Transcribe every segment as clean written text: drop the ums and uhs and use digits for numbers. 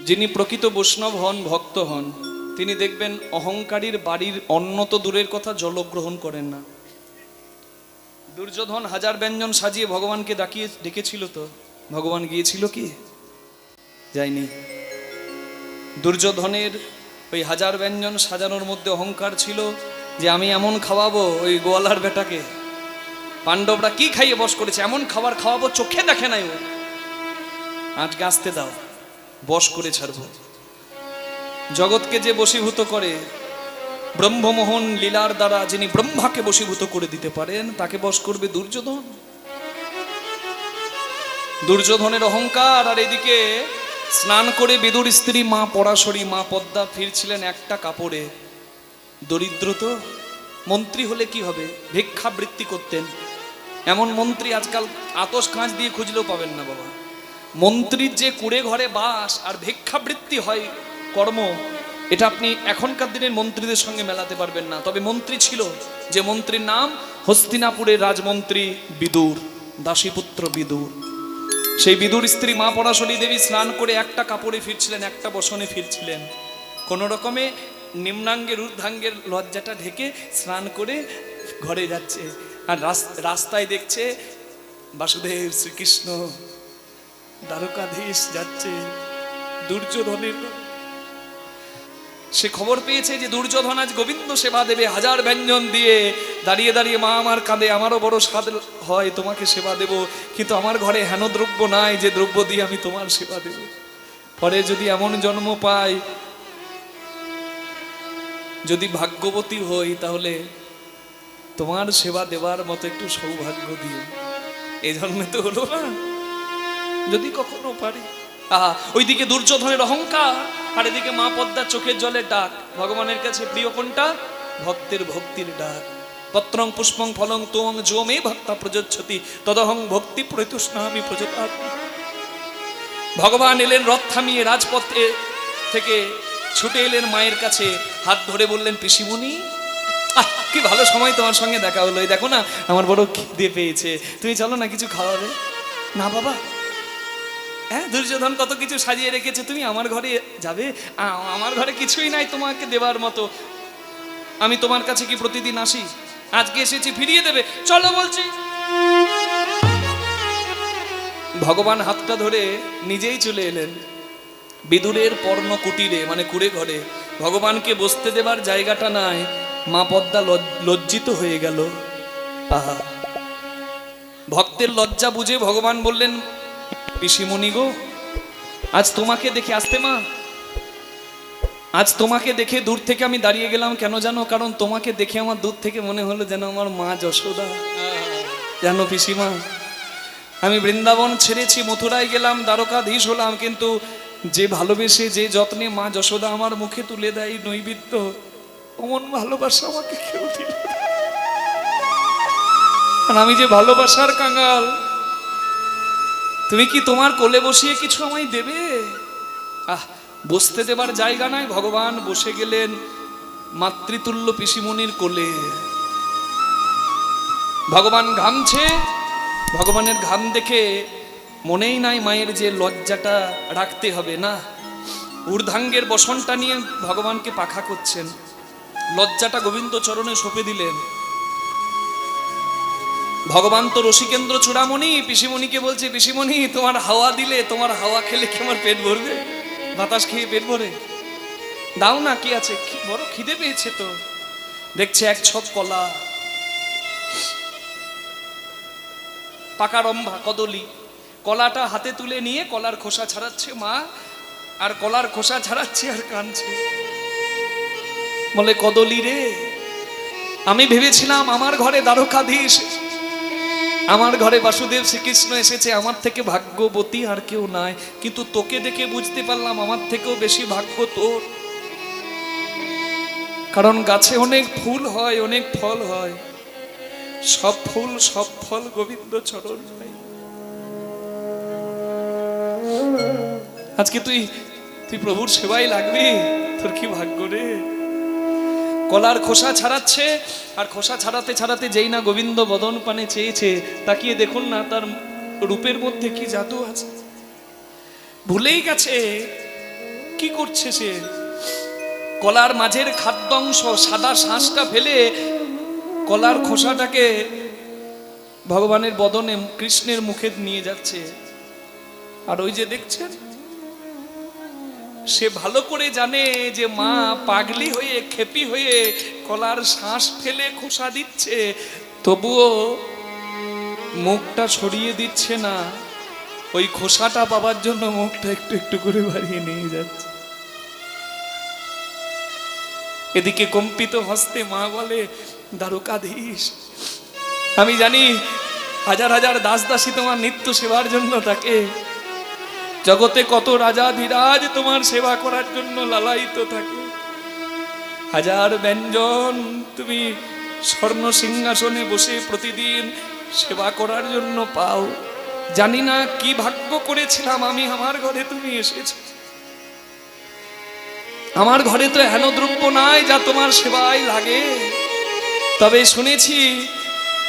যিনি প্রকৃত বৈষ্ণব হন, ভক্ত হন, তিনি দেখবেন অহংকারীর বাড়ির অন্ন তো দূরের কথা, জল গ্রহণ করেন না। দুর্যোধন হাজার ব্যঞ্জন সাজিয়ে ভগবানকে ডেকেছিল, তো ভগবান গিয়েছিল কি? যায়নি। দুর্যোধনের ওই হাজার ব্যঞ্জন সাজানোর মধ্যে অহংকার ছিল যে আমি এমন খাওয়াবো ওই গোয়ালার বেটাকে। পাণ্ডবরা কি খাইয়ে বশ করেছে, এমন খাবার খাওয়াবো চোখে দেখে নাই ও। আজকে আসতে দাও, বশ করে ছাড়বো। জগৎকে যে বশীভূত করে, ব্রহ্মমোহন লীলার দ্বারা যিনি ব্রহ্মাকে বশীভূত করে দিতে পারেন, তাকে বশ করবে দুর্যোধন। দুর্যোধনের অহংকার। আর এদিকে স্নান করে বিদুর স্ত্রী মা পরাশরী, মা পদ্মা ফিরছিলেন একটা কাপড়ে। দরিদ্র তো, মন্ত্রী হলে কি হবে, ভিক্ষাবৃত্তি করতেন। এমন মন্ত্রী আজকাল আতস কাঁচ দিয়ে খুঁজলেও পাবেন না বাবা। মন্ত্রীর যে কুড়ে ঘরে বাস আর ভিক্ষাবৃত্তি হয় কর্ম, এটা আপনি এখনকার দিনের মন্ত্রীদের সঙ্গে মেলাতে পারবেন না। তবে মন্ত্রী ছিল, যে মন্ত্রীর নাম হস্তিনাপুরের রাজমন্ত্রী বিদুর, দাসীপুত্র বিদুর। সেই বিদুর স্ত্রী মা পরাশরী দেবী স্নান করে একটা কাপড়ে ফিরছিলেন, একটা বসনে ফিরছিলেন। কোনো রকমে নিম্নাঙ্গের ঊর্ধ্বাঙ্গের লজ্জাটা ঢেকে স্নান করে ঘরে যাচ্ছে। আর রাস্তায় দেখছে বাসুদেব শ্রীকৃষ্ণ দ্বারকাধীশ যাচ্ছে দুর্যোধনের। সে খবর পেয়েছে যে দুর্যোধন আজ গোবিন্দ সেবা দেবে, হাজার ব্যঞ্জন দিয়ে দাঁড়িয়ে দাঁড়িয়ে মা আমার কাঁদে, আমারও বড় স্বাদ হয় তোমাকে সেবা দেব, কিন্তু আমার ঘরে হেন দ্রব্য নাই যে দ্রব্য দিয়ে আমি তোমার সেবা দেব। পরে যদি এমন জন্ম পাই, যদি ভাগ্যবতী হই, তাহলে তোমার সেবা দেওয়ার মতো একটু সৌভাগ্য দিও। এই জন্মে তো হলো না, যদি কখনো পারি। ওইদিকে দুর্যোধনের অহংকার, আর এদিকে মা পদ্মার চোখের জলে ডাক। ভগবানের কাছে প্রিয় কোনটা? ভক্তের ভক্তির ডাক। পত্রং পুষ্পং ফলং তোং যো মে ভক্তা প্রযচ্ছতি তদহং ভক্তি প্রতুষ্ণামি প্রযতামি। ভগবান এলেন রথ থামিয়ে, রাজপথে থেকে ছুটে এলেন মায়ের কাছে, হাত ধরে বললেন পিসিমণি, কি ভালো সময় তোমার সঙ্গে দেখা হলো। এই দেখো না, আমার বড় খিদে পেয়েছে, তুমি চলো না কিছু খাওয়াবে। না বাবা, হ্যাঁ দুর্যোধন কত কিছু সাজিয়ে রেখেছে, তুমি আমার ঘরে যাবে? আমার ঘরে কিছুই নাই তোমাকে দেবার মতো। আমি তোমার কাছে কি প্রতিদিন আসি? আজকে এসেছি, ফিরিয়ে দেবে, চলো বলছি। ভগবান হাতটা ধরে নিজেই চলে এলেন বিদুরের পর্ণ কুটিরে, মানে কুড়ে ঘরে। ভগবানকে বসতে দেবার জায়গাটা নাই, মা পদ্মা লজ্জিত হয়ে গেল। আহা, ভক্তের লজ্জা বুঝে ভগবান বললেন, পিসিমণি গো, আজ তোমাকে দেখে, আসতে মা, আজ তোমাকে দেখে দূর থেকে আমি দাঁড়িয়ে গেলাম। কেন জানো? কারণ তোমাকে দেখে আমার দূর থেকে মনে হলো যেন আমার মা যশোদা। জানো পিসিমা, আমি বৃন্দাবন ছেড়েছি, মথুরায় গেলাম, দ্বারকাধীশ হলাম, কিন্তু যে ভালোবেসে, যে যত্নে মা যশোদা আমার মুখে তুলে দেয় নৈবেদ্য, অমন ভালোবাসা আমাকে কেউ দিল না। আর আমি যে ভালোবাসার কাঙাল, তুমি কি তোমার কোলে বসিয়ে কিছু আমায় দেবে? বসতে দেবার জায়গা নাই, ভগবান বসে গেলেন মাতৃতুল্য পিসিমণির কোলে। ভগবান ঘামছে, ভগবানের ঘাম দেখে মনেই নাই মায়ের যে লজ্জাটা রাখতে হবে না। ঊর্ধ্বাঙ্গের বসনটা নিয়ে ভগবানকে পাখা করছেন, লজ্জাটা গোবিন্দ চরণে সঁপে দিলেন। ভগবান তো রসিকেন্দ্র চূড়ামণি, পিসিমণিকে বলছে, পিসিমণি তোমার হাওয়া দিলে, তোমার হাওয়া খেলে কি আমার পেট ভরবে? বাতাস খেয়ে পেট ভরে? দাও না, কি আছে, বড় খিদে পেয়েছে তো। দেখছে এক ছক কলা, পাকা রম্ভা কদলি, কলাটা হাতে তুলে নিয়ে কলার খোসা ছাড়াচ্ছে মা, আর কলার খোসা ছাড়াচ্ছে আর কাঁদছে। বলে, কদলি রে, আমি ভেবেছিলাম আমার ঘরে দ্বারকাধীশ, আমার ঘরে বাসুদেব শ্রীকৃষ্ণ এসেছে, আমার থেকে ভাগ্যবতী আর কেউ নাই, কিন্তু তোকে দেখে বুঝতে পারলাম আমার থেকেও বেশি ভাগ্য তোর। কারণ গাছে অনেক ফুল হয়, অনেক ফল হয়, সব ফুল সব ফল গোবিন্দ চরণ পাই। আজকে তুই প্রভুর সেবায় লাগবি, তোর কি ভাগ্য রে। কলার খোসা ছাড়াচ্ছে, আর খোসা ছাড়াতে ছাড়াতে যেই না গোবিন্দ বদন পানে চেয়েছে, তাকিয়ে দেখুন না তার রূপের মধ্যে কি জাদু আছে। ভুলেই গেছে কি করছে সে? কলার মাঝের খাদ্যাংশ সাদা শাঁসটা ফেলে কলার খোসাটাকে ভগবানের বদনে কৃষ্ণের মুখে নিয়ে যাচ্ছে। আর ওই যে দেখছেন, সে ভালো করে জানে যে মা পাগলি হয়ে খেপি হয়ে কলার শাঁস ফেলে খোসা দিচ্ছে, তবুও মুখটা সরিয়ে দিচ্ছে না। ওই খোসাটা পাবার জন্য মুখটা একটু একটু করে বাড়িয়ে নিয়ে যাচ্ছে। এদিকে কম্পিত হস্তে মা বলে, দ্বারকাধীশ, আমি জানি হাজার হাজার দাস দাসী তোমার নিত্য সেবার জন্য থাকে, জগতে কত রাজা ধীরাজ তোমার সেবা করার জন্য লালায়িত থাকে, হাজার ব্যঞ্জন তুমি স্বর্ণ সিংহাসনে বসে প্রতিদিন সেবা করার জন্য পাও। জানি না কি ভাগ্য করেছিলাম আমি, আমার ঘরে তুমি এসেছো। আমার ঘরে তো হেন দ্রব্য নাই যা তোমার সেবায় লাগে। তবে শুনেছি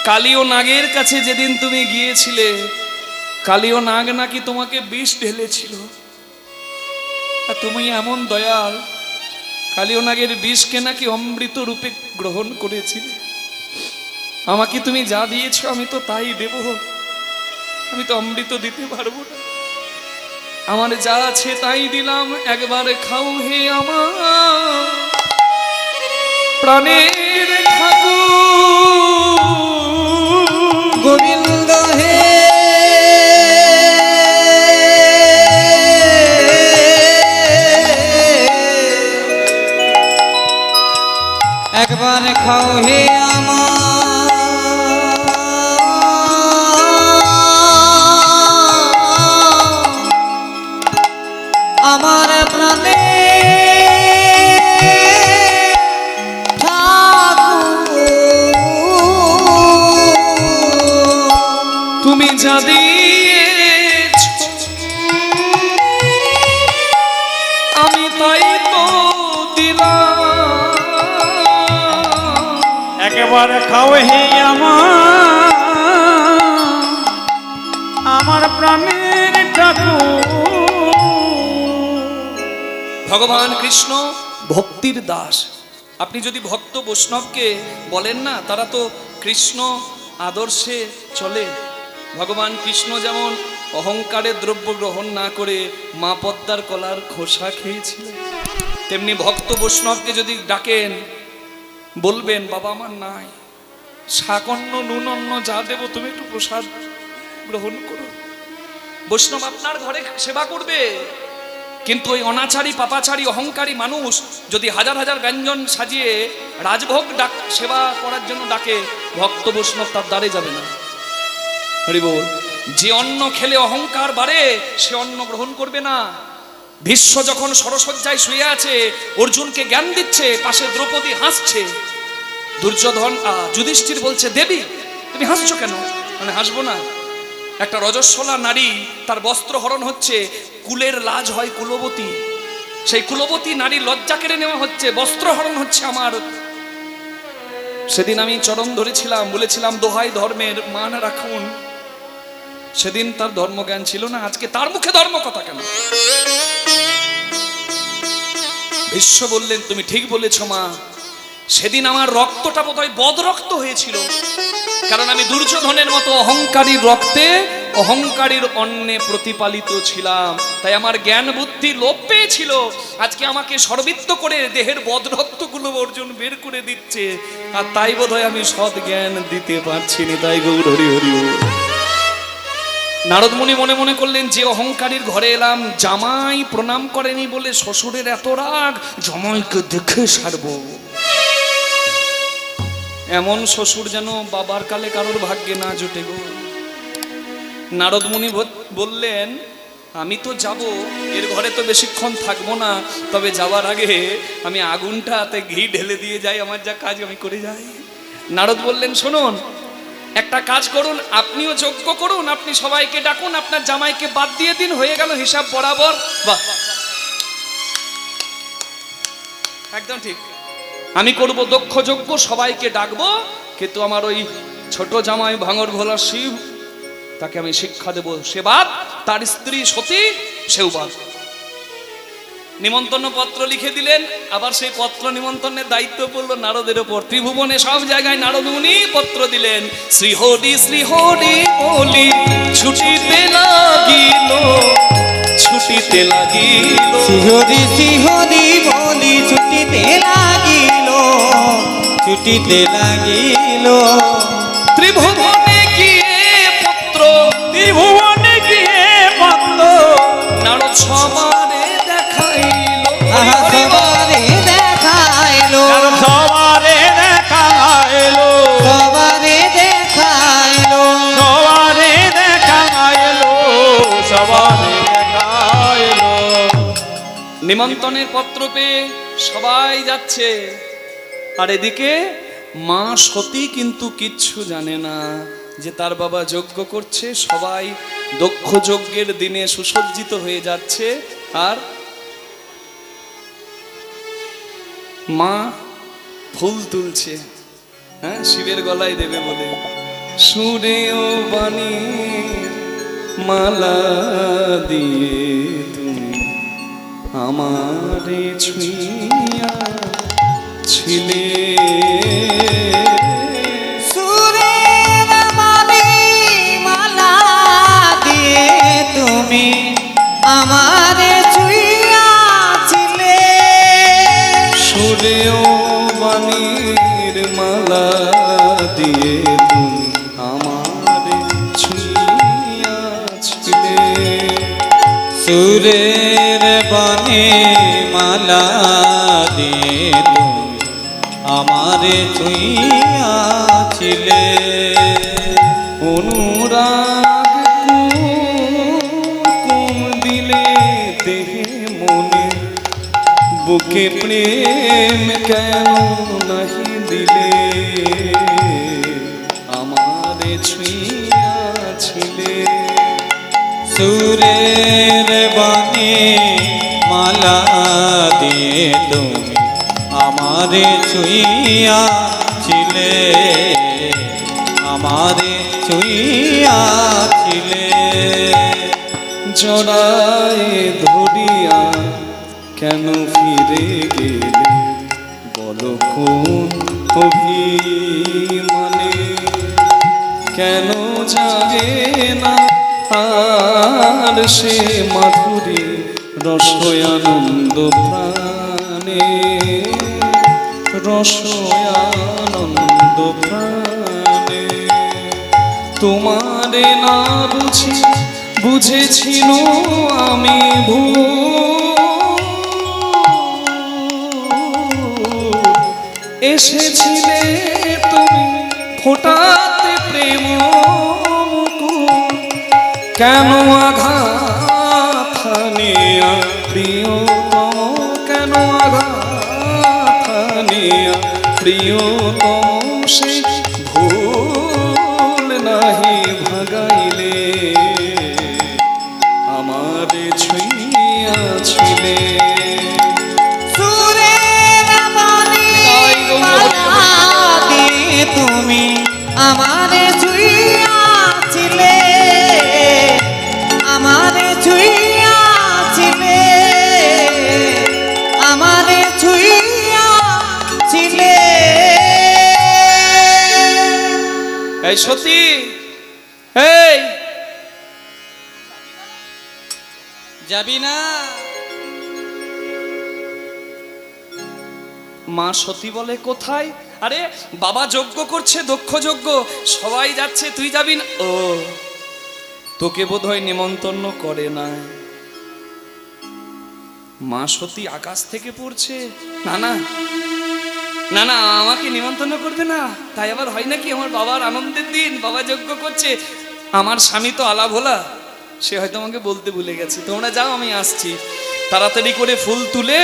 কালী ও নাগের কাছে যেদিন তুমি গিয়েছিলে, কালী ও নাগ নাকি তোমাকে বিষ ঢেলেছিল। আর তুমি এমন দয়াল, কালী ও নাগের বিষকে নাকি অমৃত রূপে গ্রহণ করেছিলে। আমাকে তুমি যা দিয়েছো আমি তো তাই দেব, আমি তো অমৃত দিতে পারবো না। আমার যা আছে তাই দিলাম, একবার খাও হে আমার প্রাণের ঠাকুর গোবিন্দ হে। একবার খাও হে আমার প্রাণে তুমি যা দিয়েছো আমি তাই তো দিলাম। একবার খাও হে আমার প্রাণের ঠাকুর। ভগবান কৃষ্ণ ভক্তির দাস। আপনি যদি ভক্ত বৈষ্ণবকে বলেন না, তারা তো কৃষ্ণ আদর্শে চলে। ভগবান কৃষ্ণ যেমন অহংকারের দ্রব্য গ্রহণ না করে মা পদ্মার কলার খোসা খেয়েছিলেন, তেমনি ভক্ত বৈষ্ণবকে যদি ডাকেন বলবেন, বাবা আমার নাই, শাকন্ন নুন অন্ন যা দেব তুমি একটু প্রসাদ গ্রহণ করো। বৈষ্ণব আপনার ঘরে সেবা করবে। কিন্তু ওই অনাচারী পাপাচারী অহংকারী মানুষ যদি হাজার হাজার ব্যঞ্জন সাজিয়ে রাজভোগ সেবা করার জন্য ডাকে, ভক্ত বৈষ্ণব তার দ্বারে যাবে না। হরি বল। যে অন্ন খেলে অহংকার বাড়ে সে অন্ন গ্রহণ করবে না। ভীষ্ম যখন সরসজ্জায় শুয়ে আছে, অর্জুনকে জ্ঞান দিচ্ছে, পাশে দ্রৌপদী হাসছে। দুর্যোধন যুধিষ্ঠির বলছে, দেবী তুমি হাসছো কেন? মানে হাসবো না? একটা রজস্বলা নারী, তার বস্ত্র হরণ হচ্ছে, কুলের লাজ হয় কুলবতী, সেই কুলবতী নারী লজ্জা কেড়ে নেওয়া হচ্ছে, বস্ত্র হরণ হচ্ছে আমার। সেদিন আমি চরণ ধরেছিলাম, বলেছিলাম দোহাই ধর্মের মান রাখুন। সেদিন তার ধর্মজ্ঞান ছিল না, আজকে তার মুখে ধর্ম কথা কেন? ভীষ্ম বললেন, তুমি ঠিক বলেছ মা, সেদিন আমার রক্তটা বোধহয় বদ রক্ত হয়েছিল, কারণ আমি দুর্যোধনের মতো অহংকারীর রক্তে অহংকারীর অন্নে প্রতিপালিত ছিলাম, তাই আমার জ্ঞান বুদ্ধি লোপ পেয়েছিল। আজকে আমাকে সর্বিত্ত করে দেহের বদ রক্তগুলো অর্জুন বের করে দিচ্ছে, আর তাই বোধহয় আমি সৎ জ্ঞান দিতে পারছি না। তাই গৌর হরি হরি। নারদ মুনি মনে মনে করলেন, যে অহংকারীর ঘরে এলাম, জামাই প্রণাম করেনি বলে শ্বশুরের এত রাগ, জামাইকে দেখে সারবো। এমন শ্বশুর যেন বাবার কালে কারোর ভাগ্যে না জুটে গো। নারদ মুনি বললেন, আমি তো যাব, এর ঘরে তো বেশিক্ষণ থাকবো না, তবে যাওয়ার আগে আমি আগুনটা হাতে ঘি ঢেলে দিয়ে যাই, আমার যা কাজ আমি করে যাই। নারদ বললেন, শুনুন, একটা কাজ করুন, আপনিও যজ্ঞ করুন, আপনি সবাইকে ডাকুন, আপনার জামাইকে বাদ দিয়ে দিন, হয়ে গেল হিসাব বরাবর। বাহ, একদম ঠিক। আমি করব দক্ষ যজ্ঞ, সবাইকে ডাকবো, কিন্তু আমার ওই ছোট জামাই ভাঙর ভোলা শিব, তাকে আমি শিক্ষা দেব, সে বাদ, তার স্ত্রী সতী সেও বাদ। নিমন্ত্রণ পত্র লিখে দিলেন। আবার সেই পত্র নিমন্ত্রণের দায়িত্ব পড়লো নারদের ওপর। ত্রিভুবনে সব জায়গায় নারদ মুনি পত্র দিলেন। শ্রীহরি শ্রীহরি বলি ছুটিতে লাগিল, ছুটিতে লাগিল, শিহরি শিহরি বলি ছুটিতে লাগিল, ছুটিতে লাগিল। ত্রিভুবনে গিয়ে পত্র, ত্রিভুবনে গিয়ে পত্র নারদ সবারে দেখাইল। আহা সবারে দেখাইলো, সবারে দেখাইলো, সবারে দেখাইলো, সবারে দেখাইলো, সবারে দেখাইলো। নিমন্ত্রণের পত্র পেয়ে সবাই যাচ্ছে। আর এদিকে মা সতী কিন্তু কিচ্ছু জানে না যে তার বাবা যজ্ঞ করছে। সবাই দক্ষ যজ্ঞের দিনে সুসজ্জিত হয়ে যাচ্ছে। আর মা ফুল তুলছে, হ্যাঁ, শিবের গলায় দেবে বলে। সুরে ও বাণী মালা দিয়ে তুমি আমারে ছুঁইয়া ছিলে। সুরের বাণী মালা দিয়ে তুমি আমারে ছুঁইয়াছিলে। সুরে ও বাণীর মালা দিয়ে তুমি আমারে ছুঁইয়াছিলে। সুরের বাণী মালা দিয়ে তুমি আমারে ছুঁইয়াছিলে। অনুরাগ কুম দিলে দেহে মনে, বুকে প্রেম কেন নাহি দিলে, আমারে ছুঁইয়াছিলে। সুরের বাণী মালা দিয়ে তুমি আমারে ছুঁইয়াছিলে, আমারে ছুঁইয়াছিলে। জড়ায় ধরিয়া কেন ফিরে গেলে, বলো কোন অভিমানে, কেন যাবে না আর সে মাধুরী রসয়ানন্দ প্রাণে, রসয়ানন্দ প্রাণে। তোমারে না বুঝি বুঝেছিল আমি এসেছিলে তুমি ফোটাতে প্রেম মুকুট, কেন আঘাত হানিয়া প্রিয়তম, কেন আঘাত হানিয়া প্রিয়তম সে ভুল নাহি ভাগাইলে, আমারে ছুঁইয়াছিলে। সুরের বাণী মালা দিয়ে তুমি আমারে ছুঁইয়াছিলে, আমারে ছুঁইয়াছিলে, আমারে ছুঁইয়াছিলে। এই সতী, এই যাবি না? মা সতী বলে কোথায়? আরে বাবা যজ্ঞ করছে, দক্ষ যজ্ঞ, সবাই যাচ্ছে, তুই যাবি না? ও, তোকে বোধহয় নিমন্ত্রণ করে না। মা সতী আকাশ থেকে পড়ছে, না না না না, আমাকে নিমন্ত্রণ করবে না। তাই আবার হয় নাকি? আমার বাবার আনন্দের দিন, বাবা যজ্ঞ করছে। আমার স্বামী তো আলা ভোলা, সে হয়তো আমাকে বলতে ভুলে গেছে। তোমরা যাও, আমি আসছি। তাড়াতাড়ি করে ফুল তুলে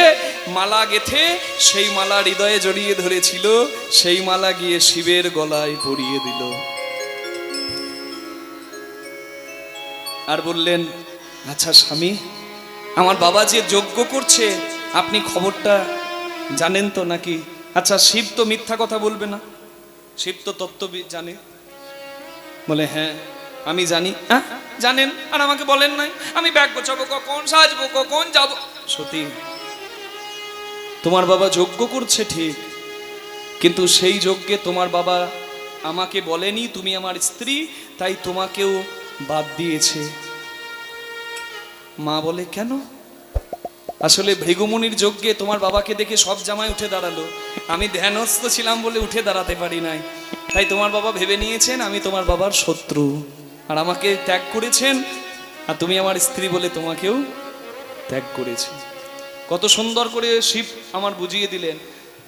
মালা গেথে সেই মালা হৃদয়ে জড়িয়ে ধরেছিল, সেই মালা গিয়ে শিবের গলায় পরিয়ে দিল। আর বললেন, আচ্ছা স্বামী, আমার বাবা যে যজ্ঞ করছে আপনি খবরটা জানেন তো নাকি? আচ্ছা, শিব তো মিথ্যা কথা বলবে না, শিব তো তত্ত্ববিদ জানে। বলে হ্যাঁ আমি জানি। হ্যাঁ জানেন, আর আমাকে বলেন নাই? আমি ব্যাগ গোছাবো কখন, সাজবো কখন, যাবো। সতী, তোমার বাবা যজ্ঞ করছে ঠিক, কিন্তু সেই যজ্ঞে তোমার বাবা আমাকে বলেনি তুমি আমার স্ত্রী, তাই তোমাকেও বাদ দিয়েছে। মা বলে কেন? আসলে ভৃগুমুনির যজ্ঞে তোমার বাবাকে দেখে সব জামাই উঠে দাঁড়ালো, আমি ধ্যানস্থ ছিলাম বলে উঠে দাঁড়াতে পারি নাই, তাই তোমার বাবা ভেবে নিয়েছেন আমি তোমার বাবার শত্রু, আর আমাকে ত্যাগ করেছেন, আর তুমি আমার স্ত্রী বলে তোমাকেও ত্যাগ করেছে। কত সুন্দর করে শিব আমার বুঝিয়ে দিলেন।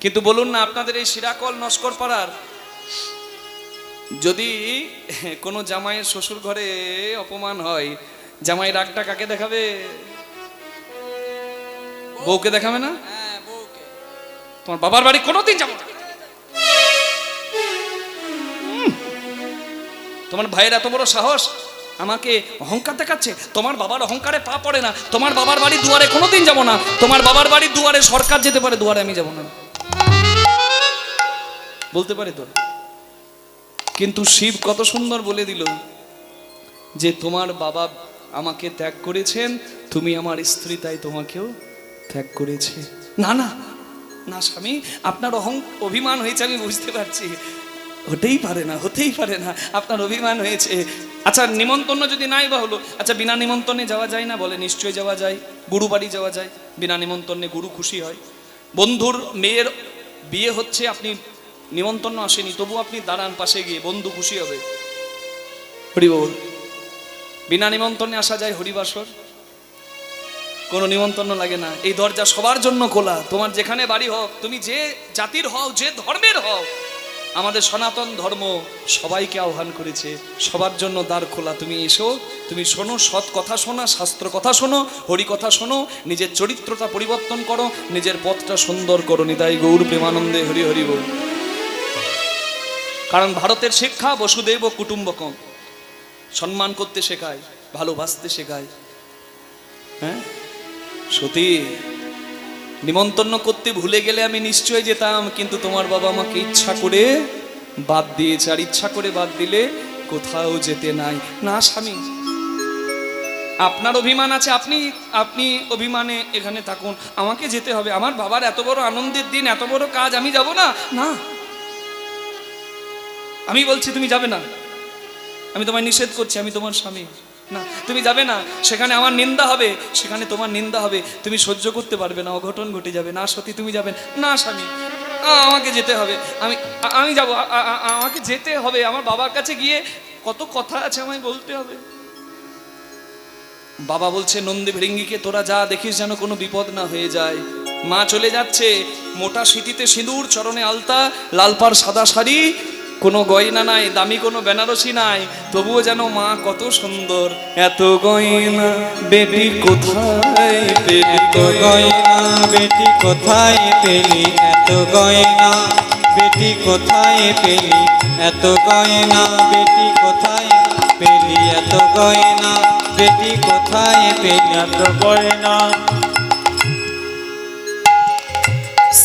কিন্তু বলুন না, আপনাদের এই শিরাকল নস্কর পাড়ার যদি কোনো জামাইয়ের শ্বশুর ঘরে অপমান হয়, জামাই রাগটা কাকে দেখাবে? বউকে দেখাবে না? তোমার বাবার বাড়ি কোনোদিন যাবো না। তোমার ভাইয়ের এত বড় সাহস আমাকে অহংকার দেখাচ্ছে, তোমার বাবার অহংকারে পা পড়ে না, তোমার বাবার বাড়ি দুয়ারে কোনোদিন যাব না, তোমার বাবার বাড়ি দুয়ারে সরকার যেতে পারে, দুয়ারে আমি যাব না, বলতে পারে তো। কিন্তু শিব কত সুন্দর বলে দিল যে তোমার বাবা আমাকে ত্যাগ করেছেন, তুমি আমার স্ত্রী, তাই তোমাকেও ত্যাগ করেছে। না না না স্বামী, আপনার অভিমান হয়েছে, আমি বুঝতে পারছি, হতেই পারে না, হতেই পারে না, আপনার অভিমান হয়েছে। আচ্ছা নিমন্ত্রণ যদি নাই বা হলো, আচ্ছা বিনা নিমন্ত্রণে যাওয়া যায় না? বলে নিশ্চয়ই যাওয়া যায়, গুরু বাড়ি যাওয়া যায়, বিনা নিমন্ত্রণে গুরু খুশি হয়। বন্ধুর মেয়ের বিয়ে হচ্ছে, আপনি নিমন্ত্রণ আসেনি, তবু আপনি দাঁড়ান পাশে গিয়ে, বন্ধু খুশি হবে। হরিবল, বিনা নিমন্ত্রণে আসা যায় হরিবাসর, কোনো নিমন্ত্রণ লাগে না। এই দরজা সবার জন্য খোলা, তোমার যেখানে বাড়ি হোক, তুমি যে জাতির হও, যে ধর্মের হও, আমাদের সনাতন ধর্ম সবাইকে আহ্বান করেছে, সবার জন্য দ্বার খোলা। তুমি এসো, তুমি শোনো, সৎ কথা শোনা, শাস্ত্র কথা শোনো, হরি কথা শোনো, নিজের চরিত্রটা পরিবর্তন করো, নিজের পথটা সুন্দর করো। নিতাই গৌর প্রেমানন্দে হরি হরি বল। কারণ ভারতের শিক্ষা বসুদেব ও কুটুম্বকম, সম্মান করতে শেখায়, ভালোবাসতে শেখায়। হ্যাঁ সতী, নিমন্ত্রণ করতে ভুলে গেলে আমি নিশ্চয়ই যেতাম, কিন্তু তোমার বাবা আমাকে ইচ্ছা করে বাদ দিয়েছে, আর ইচ্ছা করে বাদ দিলে কোথাও যেতে নাই। না স্বামী, আপনার অভিমান আছে, আপনি অভিমানে এখানে থাকুন, আমাকে যেতে হবে। আমার বাবার এত বড় আনন্দের দিন, এত বড় কাজ, আমি যাব না? না, আমি বলছি তুমি যাবে না, আমি তোমায় নিষেধ করছি, আমি তোমার স্বামী। না, তুমি যাবে না, সেখানে আমার নিন্দা হবে, সেখানে তোমার নিন্দা হবে, তুমি সহ্য করতে পারবে না, অঘটন ঘটে যাবে। না সতী, তুমি যাবেন না। স্বামী, আমাকে যেতে হবে, আমি যাব, আমাকে যেতে হবে, আমার বাবার কাছে গিয়ে কত কথা আছে আমায় বলতে হবে। বাবা বলছে নন্দী ভৃঙ্গিকে তোরা যা, দেখিস যেন কোনো বিপদ না হয়ে যায়। মা চলে যাচ্ছে, মোটা সিঁথিতে সিঁদুর, চরণে আলতা, লালপাড় সাদা শাড়ি, কোনো গয়না নাই, দামি কোনো বেনারসি নাই, তবুও যেন মা কত সুন্দর। এত গয়না বেটি কোথায় পেলি, এত গয়না বেটি কোথায় পেলি, এত গয়না বেটি কোথায় পেলি, এত গয়না বেটি কোথায় পেলি, এত গয়না বেটি কোথায় পেলি, এত গয়না।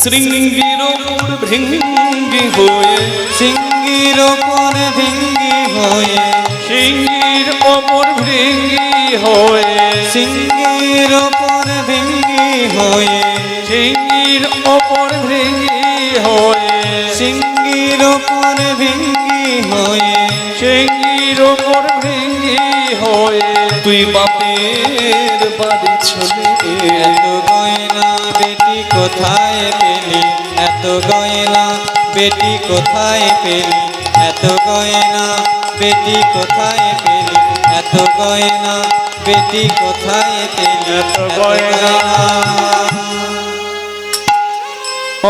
শৃঙ্গির ওপর ভৃঙ্গি হয়ে, সিঙ্গির ওপর ভৃঙ্গি হয়ে, সিঙ্গির ওপর ভৃঙ্গি হয়ে, সিঙ্গির ওপর ভৃঙ্গি হয়ে, সিঙ্গির ওপর ভৃঙ্গি হয়ে, সিঙ্গির ওপর ভৃঙ্গি হয়ে, সিঙ্গির ওপর ভৃঙ্গি হয়ে, তুই বাপের বাড়ি চলে। এত গয়না বেটি কোথায় পেলি, এত গয়না বেটি কোথায় পেলি, এত গয়না বেটি কোথায় পেলি, এত গয়না বেটি কোথায় পেলি, এত গয়না।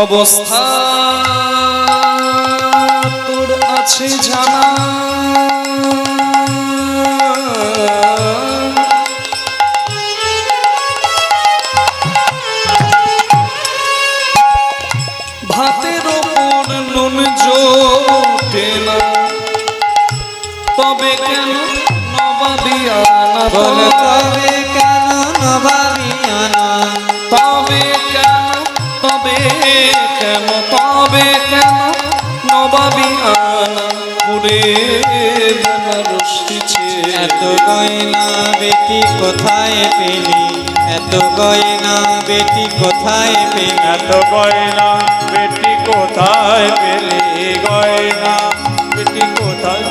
অবস্থা তোর আছে জানা, ভাতের ওপর নুন জোটে না, তবে কেন নবাবিয়ানা, বল তবে কেন নবাবিয়ানা, তবে কেন, তবে কেন, তবে কেন নবাবিয়ানা পুরে বেনারসি ছে। এত গয়না বেটি কোথায় পেলি, এত গয়না বেটি কোথায় পেলি এত গয়না বেটি কোথায় পেলি গয়না বেটি কোথায়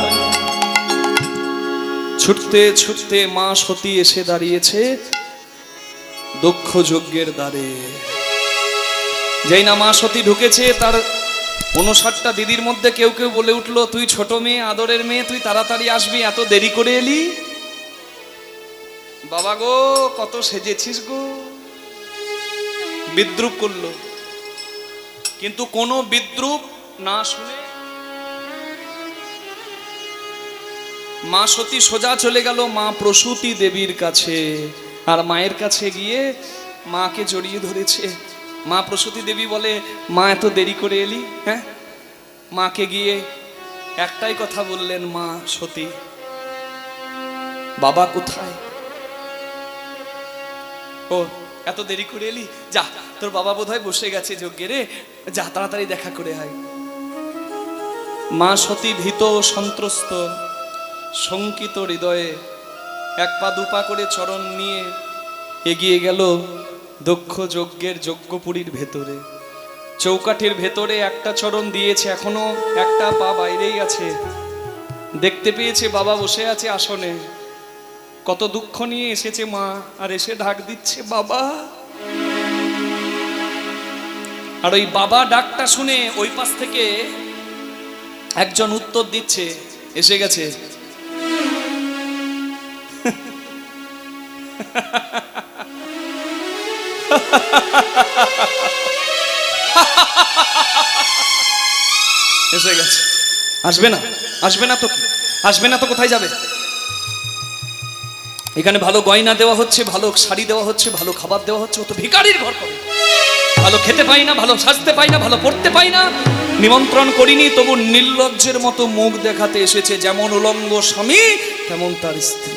ছুটতে ছুটতে মা সতী এসে দাঁড়িয়েছে দক্ষ যজ্ঞের দ্বারে। যেই না মা সতী ঢুকেছে, তার 59টা দিদির মধ্যে কেউ কেউ বলে উঠলো, তুই ছোট মেয়ে, আদরের মেয়ে, তুই তাড়াতাড়ি আসবি, এত দেরি করে এলি? বাবা গো, কত সেজেছিস গো। বিদ্রুপ করলো, কিন্তু কোনো বিদ্রুপ না শুনে মা সতী সোজা চলে গেল মা প্রসূতি দেবীর কাছে। আর মায়ের কাছে গিয়ে মাকে জড়িয়ে ধরেছে। মা প্রসূতি দেবী বলে, মা এত দেরি করে এলি? হ্যাঁ, মাকে গিয়ে একটাই কথা বললেন মা সতী, বাবা কোথায়? ও, এত দেরি করে এলি? যা, তোর বাবা বোধহয় বসে গেছে যজ্ঞে রে, যা তাড়াতাড়ি দেখা করে আয়। মা সতী ভীত, সন্ত্রস্ত, শঙ্কিত হৃদয়ে এক পা দুপা করে চরণ নিয়ে এগিয়ে গেল দক্ষ যজ্ঞের যজ্ঞপুরীর ভেতরে। চৌকাঠির ভেতরে একটা চরণ দিয়েছে, এখনো একটা পা বাইরেই আছে। দেখতে পেয়েছে বাবা বসে আছে আসনে। কত দুঃখ নিয়ে এসেছে মা, আর এসে ডাক দিচ্ছে বাবা। আর ওই বাবা ডাকটা শুনে ওই পাশ থেকে একজন উত্তর দিচ্ছে, এসে গেছে। এসে গেছে। আসবে না? আসবে না তো কি? আসবে না তো কোথায় যাবে? এখানে ভালো গয়না দেওয়া হচ্ছে, ভালো শাড়ি দেওয়া হচ্ছে, ভালো খাবার দেওয়া হচ্ছে। ও তো ভিখারির ঘর করে, ভালো খেতে পাই না, ভালো সাজতে পাই না, ভালো পড়তে পাই না। নিমন্ত্রণ করিনি, তবু নির্লজ্জের মতো মুখ দেখাতে এসেছে। যেমন উলঙ্গ স্বামী তেমন তার স্ত্রী।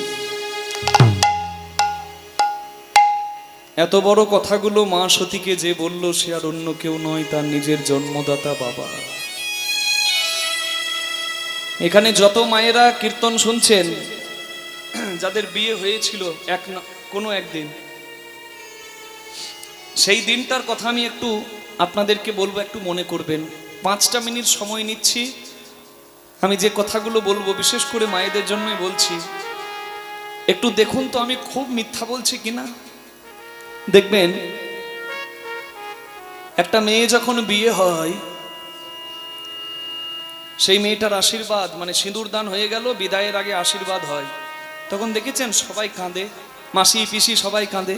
এত বড় কথাগুলো মা সতীকে যে বলল, সে আর অন্য কেউ নয়, তার নিজের জন্মদাতা বাবা। এখানে যত মায়েরা কীর্তন শুনছেন, যাদের বিয়ে হয়েছিল কোনো একদিন, সেই দিনটার কথা আমি একটু আপনাদেরকে বলবো, একটু মনে করবেন। 5টা মিনিট সময় নিচ্ছি। আমি যে কথাগুলো বলবো বিশেষ করে মায়েদের জন্যই বলছি। একটু দেখুন তো আমি খুব মিথ্যা বলছি কিনা। দেখবেন, একটা মেয়ে যখন বিয়ে হয়, সেই মেয়েটার আশীর্বাদ, মানে সিঁদুর দান হয়ে গেল, বিদায়ের আগে আশীর্বাদ হয়, তখন দেখেছেন সবাই কাঁদে, মাসি পিসি সবাই কাঁদে।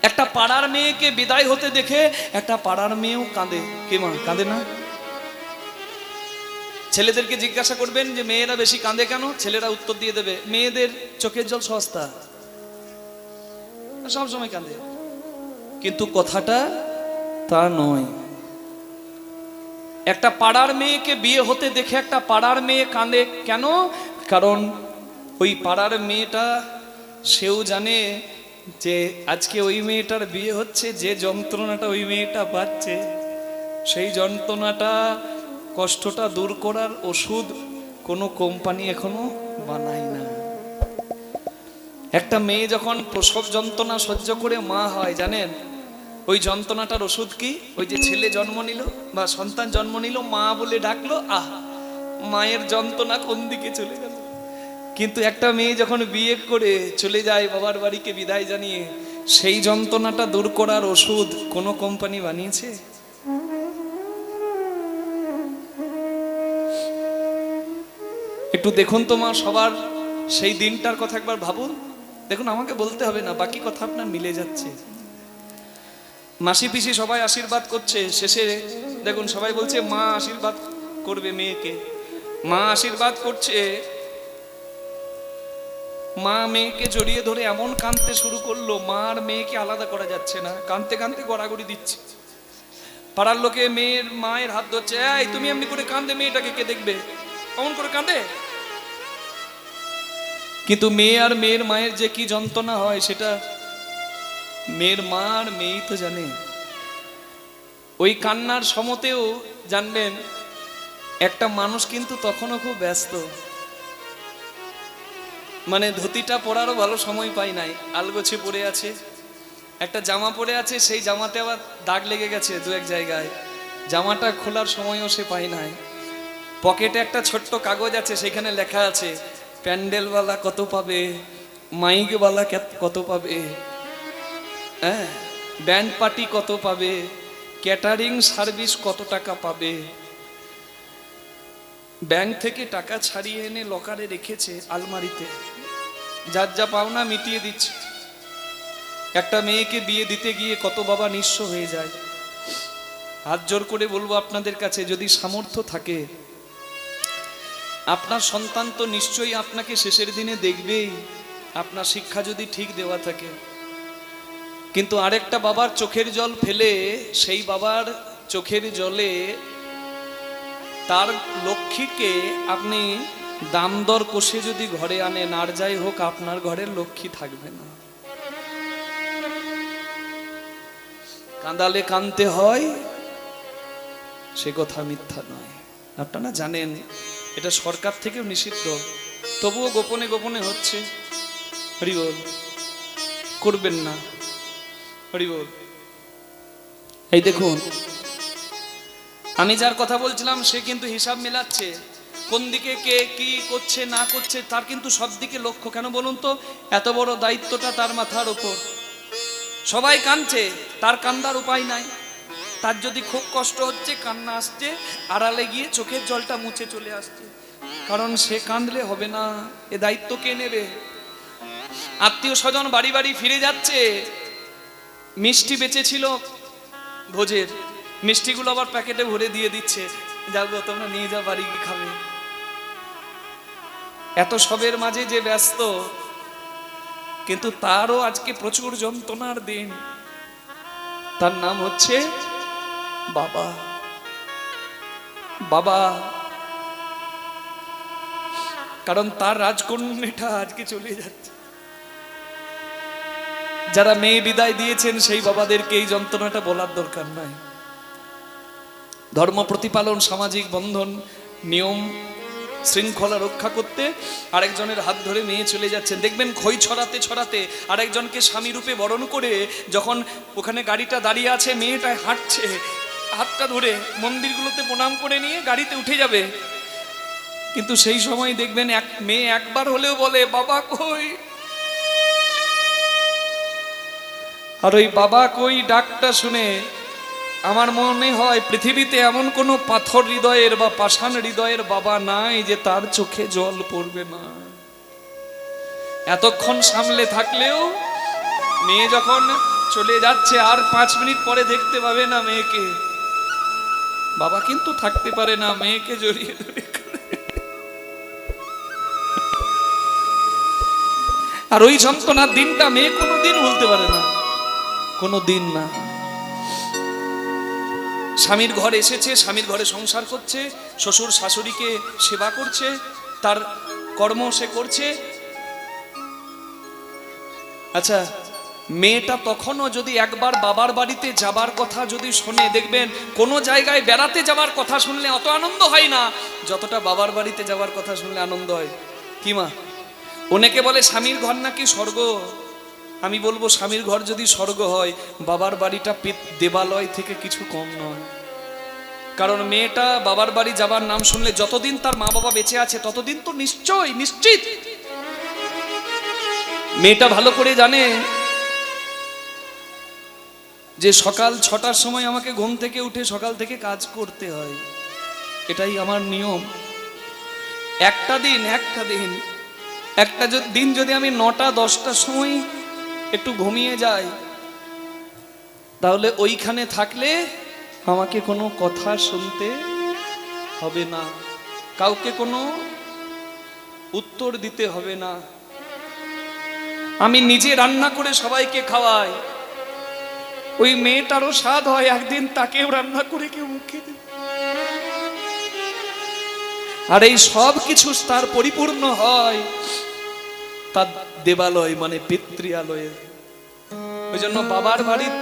একটা পাড়ার মেয়েকে বিদায় হতে দেখে একটা পাড়ার মেয়েও কাঁদে। কে মা কাঁদে না? ছেলেদেরকে জিজ্ঞাসা করবেন যে মেয়েরা বেশি কাঁদে কেন, ছেলেরা উত্তর দিয়ে দেবে, মেয়েদের চোখের জল সস্তা, সব সময় কাঁদে। কিন্তু কথাটা তা নয়। একটা পাড়ার মেয়েকে বিয়ে হতে দেখে একটা পাড়ার মেয়ে কাঁদে কেন? কারণ ওই পাড়ার মেয়েটা, সেও জানে যে আজকে ওই মেয়েটার বিয়ে হচ্ছে, যে যন্ত্রণাটা ওই মেয়েটা পাচ্ছে, সেই যন্ত্রণাটা, কষ্টটা দূর করার ওষুধ কোনো কোম্পানি এখনো বানায় না। একটা মেয়ে যখন প্রসব যন্ত্রণা সহ্য করে মা হয়, জানেন ওই যন্ত্রণাটার ওষুধ কি? ওই যে ছেলে জন্ম নিল বা সন্তান জন্ম নিল, মা বলে ডাকলো, আহ, মায়ের যন্ত্রণা কোন দিকে চলে গেল। কিন্তু একটা মেয়ে যখন বিয়ে করে চলে যায় বাবার বাড়িকে বিদায় জানিয়ে, সেই যন্ত্রণাটা দূর করার ওষুধ কোনো কোম্পানি বানিয়েছে? একটু দেখুন তো মা, সবার সেই দিনটার কথা একবার ভাবুন। দেখুন, আমাকে বলতে হবে না, বাকি কথা আপনার মিলে যাচ্ছে। মাসি পিসি সবাই আশীর্বাদ করছে, শেষে দেখুন সবাই বলছে মা আশীর্বাদ করবে মেয়েকে। মা আশীর্বাদ করছে, মা মেয়েকে জড়িয়ে ধরে এমন কাঁদতে শুরু করলো, মা আর মেয়েকে আলাদা করা যাচ্ছে না, কাঁদতে কাঁদতে গড়াগড়ি দিচ্ছে। পাড়ার লোকে মেয়ের মায়ের হাত ধরছে, এই তুমি এমনি করে কাঁদে, মেয়েটাকে কে দেখবে? কেমন করে কাঁদে? কিন্তু মেয়ে আর মেয়ের মায়ের যে কি যন্ত্রণা হয়, সেটা মেয়ের মা আর মেয়েই তো জানে। ওই কান্নার সমতেও জানবেন, একটা মানুষ কিন্তু তখনও খুব ব্যস্ত, মানে ধুতিটা পরারও ভালো সময় পাই নাই, আলগোছে পড়ে আছে। একটা জামা পরে আছে, সেই জামাতে আবার দাগ লেগে গেছে দু এক জায়গায়, জামাটা খোলার সময়ও সে পায় নাই। পকেটে একটা ছোট্ট কাগজ আছে, সেখানে লেখা আছে প্যান্ডেলওয়ালা কত পাবে, মাইকওয়ালা কত পাবে, হ্যাঁ, ব্যান্ড পার্টি কত পাবে, ক্যাটারিং সার্ভিস কত টাকা পাবে। ব্যাংক থেকে টাকা ছাড়িয়ে এনে লকারে রেখেছে আলমারিতে, যার যা পাওনা মিটিয়ে দিচ্ছে। একটা মেয়েকে বিয়ে দিতে গিয়ে কত বাবা নিঃস্ব হয়ে যায়। হাত জোর করে বলবো আপনাদের কাছে, যদি সামর্থ্য থাকে, আপনার সন্তান তো নিশ্চয়ই আপনাকে শেষের দিনে দেখবেই, আপনার শিক্ষা যদি ঠিক দেওয়া থাকে। কিন্তু আরেকটা বাবার চোখের জল ফেলে, সেই বাবার চোখের জলে তার লক্ষ্মীকে আপনি দাম দর কষে যদি ঘরে আনেন, আর যাই হোক আপনার ঘরের লক্ষ্মী থাকবে না। কাঁদালে কাঁদতে হয়, সে কথা মিথ্যা নয়। আপনারা জানেন এটা সরকার থেকেও নিষিদ্ধ, তবুও গোপনে গোপনে হচ্ছে। হরি বল, করবেন না। হরি বল। এই দেখুন, আমি যার কথা বলছিলাম সে কিন্তু হিসাব মেলাচ্ছে, কোন দিকে কে কি করছে না করছে তার কিন্তু সব দিকে লক্ষ্য। কেন বলুন তো? এত বড় দায়িত্বটা তার মাথার উপর। সবাই কাঁদছে, তার কান্দার উপায় নাই। তার যদি খুব কষ্ট হচ্ছে, কান্না আসছে, আড়ালে গিয়ে চোখের জলটা মুছে চলে আসছে, কারণ সে কাঁদলে হবে না। এ দায়িত্ব কে নেবে? আত্মীয় স্বজন বাড়ি বাড়ি ফিরে যাচ্ছে, মিষ্টি বেঁচেছিল ভোজের, মিষ্টিগুলো আবার প্যাকেটে ভরে দিয়ে দিচ্ছে, যাবো তোমরা নিয়ে যাও, বাড়ি গিয়ে খাবে। এত সবের মাঝে যে ব্যস্ত, কিন্তু তারও আজকে প্রচুর যন্ত্রণার দিন। তার নাম হচ্ছে বাবা। বাবা, কারণ তার রাজকন্যাটা আজকে চলে যাচ্ছে। যারা মেয়ে বিদায় দিয়েছেন সেই বাবাদেরকে এই যন্ত্রণাটা বলার দরকার নাই। ধর্ম প্রতিপালন, সামাজিক বন্ধন, নিয়ম শৃঙ্খলা রক্ষা করতে আরেকজনের হাত ধরে মেয়ে চলে যাচ্ছেন। দেখবেন খই ছড়াতে ছড়াতে আরেকজনকে স্বামী রূপে বরণ করে যখন ওখানে গাড়িটা দাঁড়িয়ে আছে, মেয়েটা হাঁটছে, হাতটা ধরে মন্দিরগুলোতে প্রণাম করে নিয়ে গাড়িতে উঠে যাবে। কিন্তু সেই সময় দেখবেন এক মেয়ে একবার হলেও বলে বাবা কই। আর ওই বাবা কই ডাকটা শুনে আমার মনে হয় পৃথিবীতে এমন কোনো পাথর হৃদয়ের বা পাষাণ হৃদয়ের বাবা নাই যে তার চোখে জল পড়বে না। এতক্ষণ সামলে থাকলেও মেয়ে যখন চলে যাচ্ছে, আর 5 মিনিট পরে দেখতে পাবে না মেয়েকে, বাবা কিন্তু থাকতে পারে না, মেয়েকে জড়িয়ে ধরে। আর ওই যন্ত্রণার দিনটা মেয়ে কোনোদিন ভুলতে পারে না, কোনো দিন না। স্বামীর ঘরে এসেছে, স্বামীর ঘরে সংসার করছে, শ্বশুর শাশুড়িকে সেবা করছে, তার কর্ম সে করছে। আচ্ছা, মেয়েটা তখনও যদি একবার বাবার বাড়িতে যাবার কথা যদি শোনে, দেখবেন কোনো জায়গায় বেড়াতে যাবার কথা শুনলে অত আনন্দ হয় না যতটা বাবার বাড়িতে যাবার কথা শুনলে আনন্দ হয়। কি মা? অনেকে বলে স্বামীর ঘর নাকি স্বর্গ। আমি বলবো স্বামীর ঘর যদি স্বর্গ হয়, বাবার বাড়িটা দেবালয় থেকে কিছু কম নয়। কারণ মেয়েটা বাবার বাড়ি যাবার নাম শুনলে, যতদিন তার মা বাবা বেঁচে আছে ততদিন তো নিশ্চিত। মেয়েটা ভালো করে জানে যে সকাল 6টার সময় আমাকে ঘুম থেকে উঠে সকাল থেকে কাজ করতে হয়, এটাই আমার নিয়ম। একটা দিন যদি আমি 9টা 10টার সময় একটু ঘুমিয়ে যাই, তাহলে ওইখানে থাকলে আমাকে কোনো কথা শুনতে হবে না, কাউকে কোনো উত্তর দিতে হবে না। আমি নিজে রান্না করে সবাইকে খাওয়াই। ওই মেয়েটারও স্বাদ হয় একদিন তাকেও রান্না করে কেউ মুখে দেবে। আর এই সব কিছু তার পরিপূর্ণ হয় তার দেবালয় মানে পিতৃয়ালয়ে। ওই জন্য বাবার বাড়ির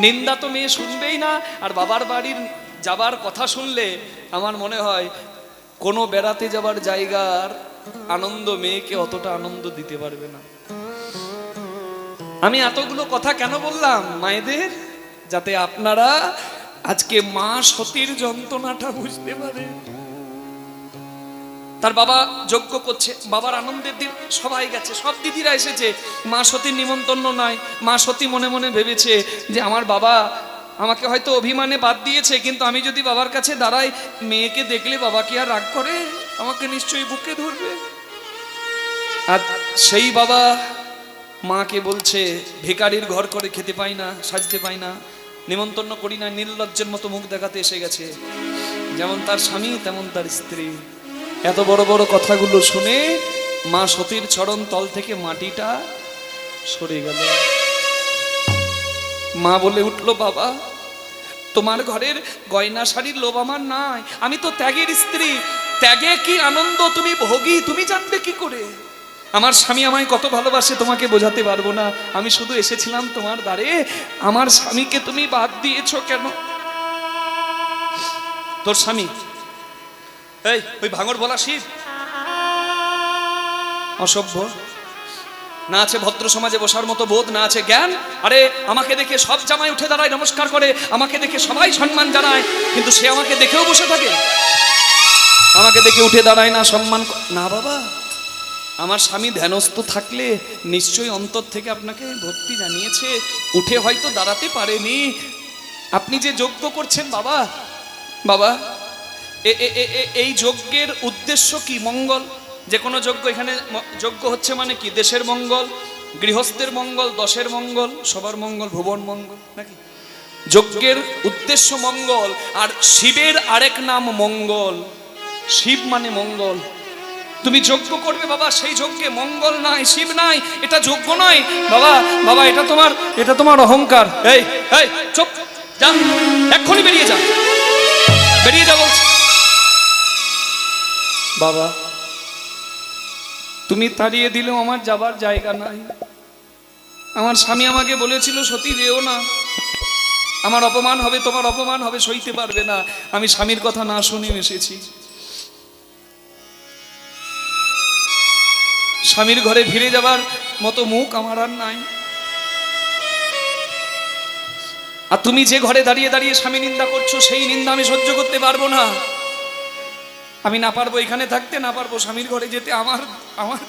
নিন্দা তো মেয়ে শুনবেই না, আর বাবার বাড়ির যাবার কথা শুনলে আমার মনে হয় কোনো বেড়াতে যাবার জায়গার আনন্দ মেয়েকে অতটা আনন্দ দিতে পারবে না। আমি এতগুলো কথা কেন বললাম মায়েদের, যাতে আপনারা আজকে মা সতীর যন্ত্রণাটা বুঝতে পারে। তার বাবা যজ্ঞ করছে, বাবার আনন্দের দিন, সবাই গেছে, সব দিদিরা এসেছে, মা সতীর নিমন্ত্রণ নাই। মা সতী মনে মনে ভেবেছে যে আমার বাবা আমাকে হয়তো অভিমানে বাদ দিয়েছে, কিন্তু আমি যদি বাবার কাছে দাঁড়াই, মেয়েকে দেখলে বাবা কি আর রাগ করে? আমাকে নিশ্চয়ই বুকে ধরবে। আর সেই বাবা মাকে বলছে, ভিখারির ঘর করে খেতে পাই না, সাজতে পাই না, নিমন্ত্রণ করি না, নির্লজ্জের মতো মুখ দেখাতে এসে গেছে। যেমন তার স্বামী তেমন তার স্ত্রী। এত বড় বড় কথাগুলো শুনে মা সতীর চরণ তল থেকে মাটিটা সরে গেল। মা বলে উঠল, বাবা তোমার ঘরের গয়না শাড়ির লোভ আমার নাই, আমি তো ত্যাগের স্ত্রী, ত্যাগে কি আনন্দ তুমি ভোগী তুমি জানবে কি করে? আমার স্বামী আমায় কত ভালোবাসে তোমাকে বোঝাতে পারবো না, আমি শুধু এসেছিলাম তোমার দ্বারে। আমার স্বামীকে তুমি বাদ দিয়েছো কেন? তোর স্বামী এই ওই ভাঙর বলা শিব, অসভ্য, না আছে ভদ্র সমাজে বসার মতো বোধ, না আছে জ্ঞান। আরে আমাকে দেখে সব জামাই উঠে দাঁড়ায়, নমস্কার করে, আমাকে দেখে সবাই সম্মান জানায়, কিন্তু সে আমাকে দেখেও বসে থাকে, আমাকে দেখে উঠে দাঁড়ায় না, সম্মান না। বাবা আমার স্বামী ধ্যানস্থ থাকলে নিশ্চয়ই অন্তর থেকে আপনাকে ভক্তি জানিয়েছে, উঠে হয়তো দাঁড়াতে পারেনি। আপনি যে যজ্ঞ করছেন বাবা, বাবা এই যজ্ঞের উদ্দেশ্য কি? মঙ্গল। যে কোনো যজ্ঞ, এখানে যজ্ঞ হচ্ছে মানে কি? দেশের মঙ্গল, গৃহস্থের মঙ্গল, দশের মঙ্গল, সবার মঙ্গল, ভুবন মঙ্গল, নাকি? যজ্ঞের উদ্দেশ্য মঙ্গল। আর শিবের আরেক নাম মঙ্গল, শিব মানে মঙ্গল। তুমি যজ্ঞ করবে বাবা, সেই যজ্ঞে মঙ্গল নাই, শিব নাই, এটা যজ্ঞ নয় বাবা। বাবা এটা তোমার অহংকার। এই এই চুপ, যা, এক্ষুনি বেরিয়ে যা, বেরিয়ে যা বলছি। বাবা তুমি তাড়িয়ে দিলেও আমার যাবার জায়গা নাই। আমার স্বামী আমাকে বলেছিল, সতী যেও না, আমার অপমান হবে, তোমার অপমান হবে, সইতে পারবে না। আমি স্বামীর কথা না শুনে এসেছি। স্বামীর ঘরে ফিরে যাবার মতো মুখ আমার আর নাই। আর তুমি যে ঘরে দাঁড়িয়ে দাঁড়িয়ে স্বামী নিন্দা করছো, সেই নিন্দা আমি সহ্য করতে পারবো না। আমি না পারবো এখানে থাকতে, না পারবো স্বামীর ঘরে যেতে, আমার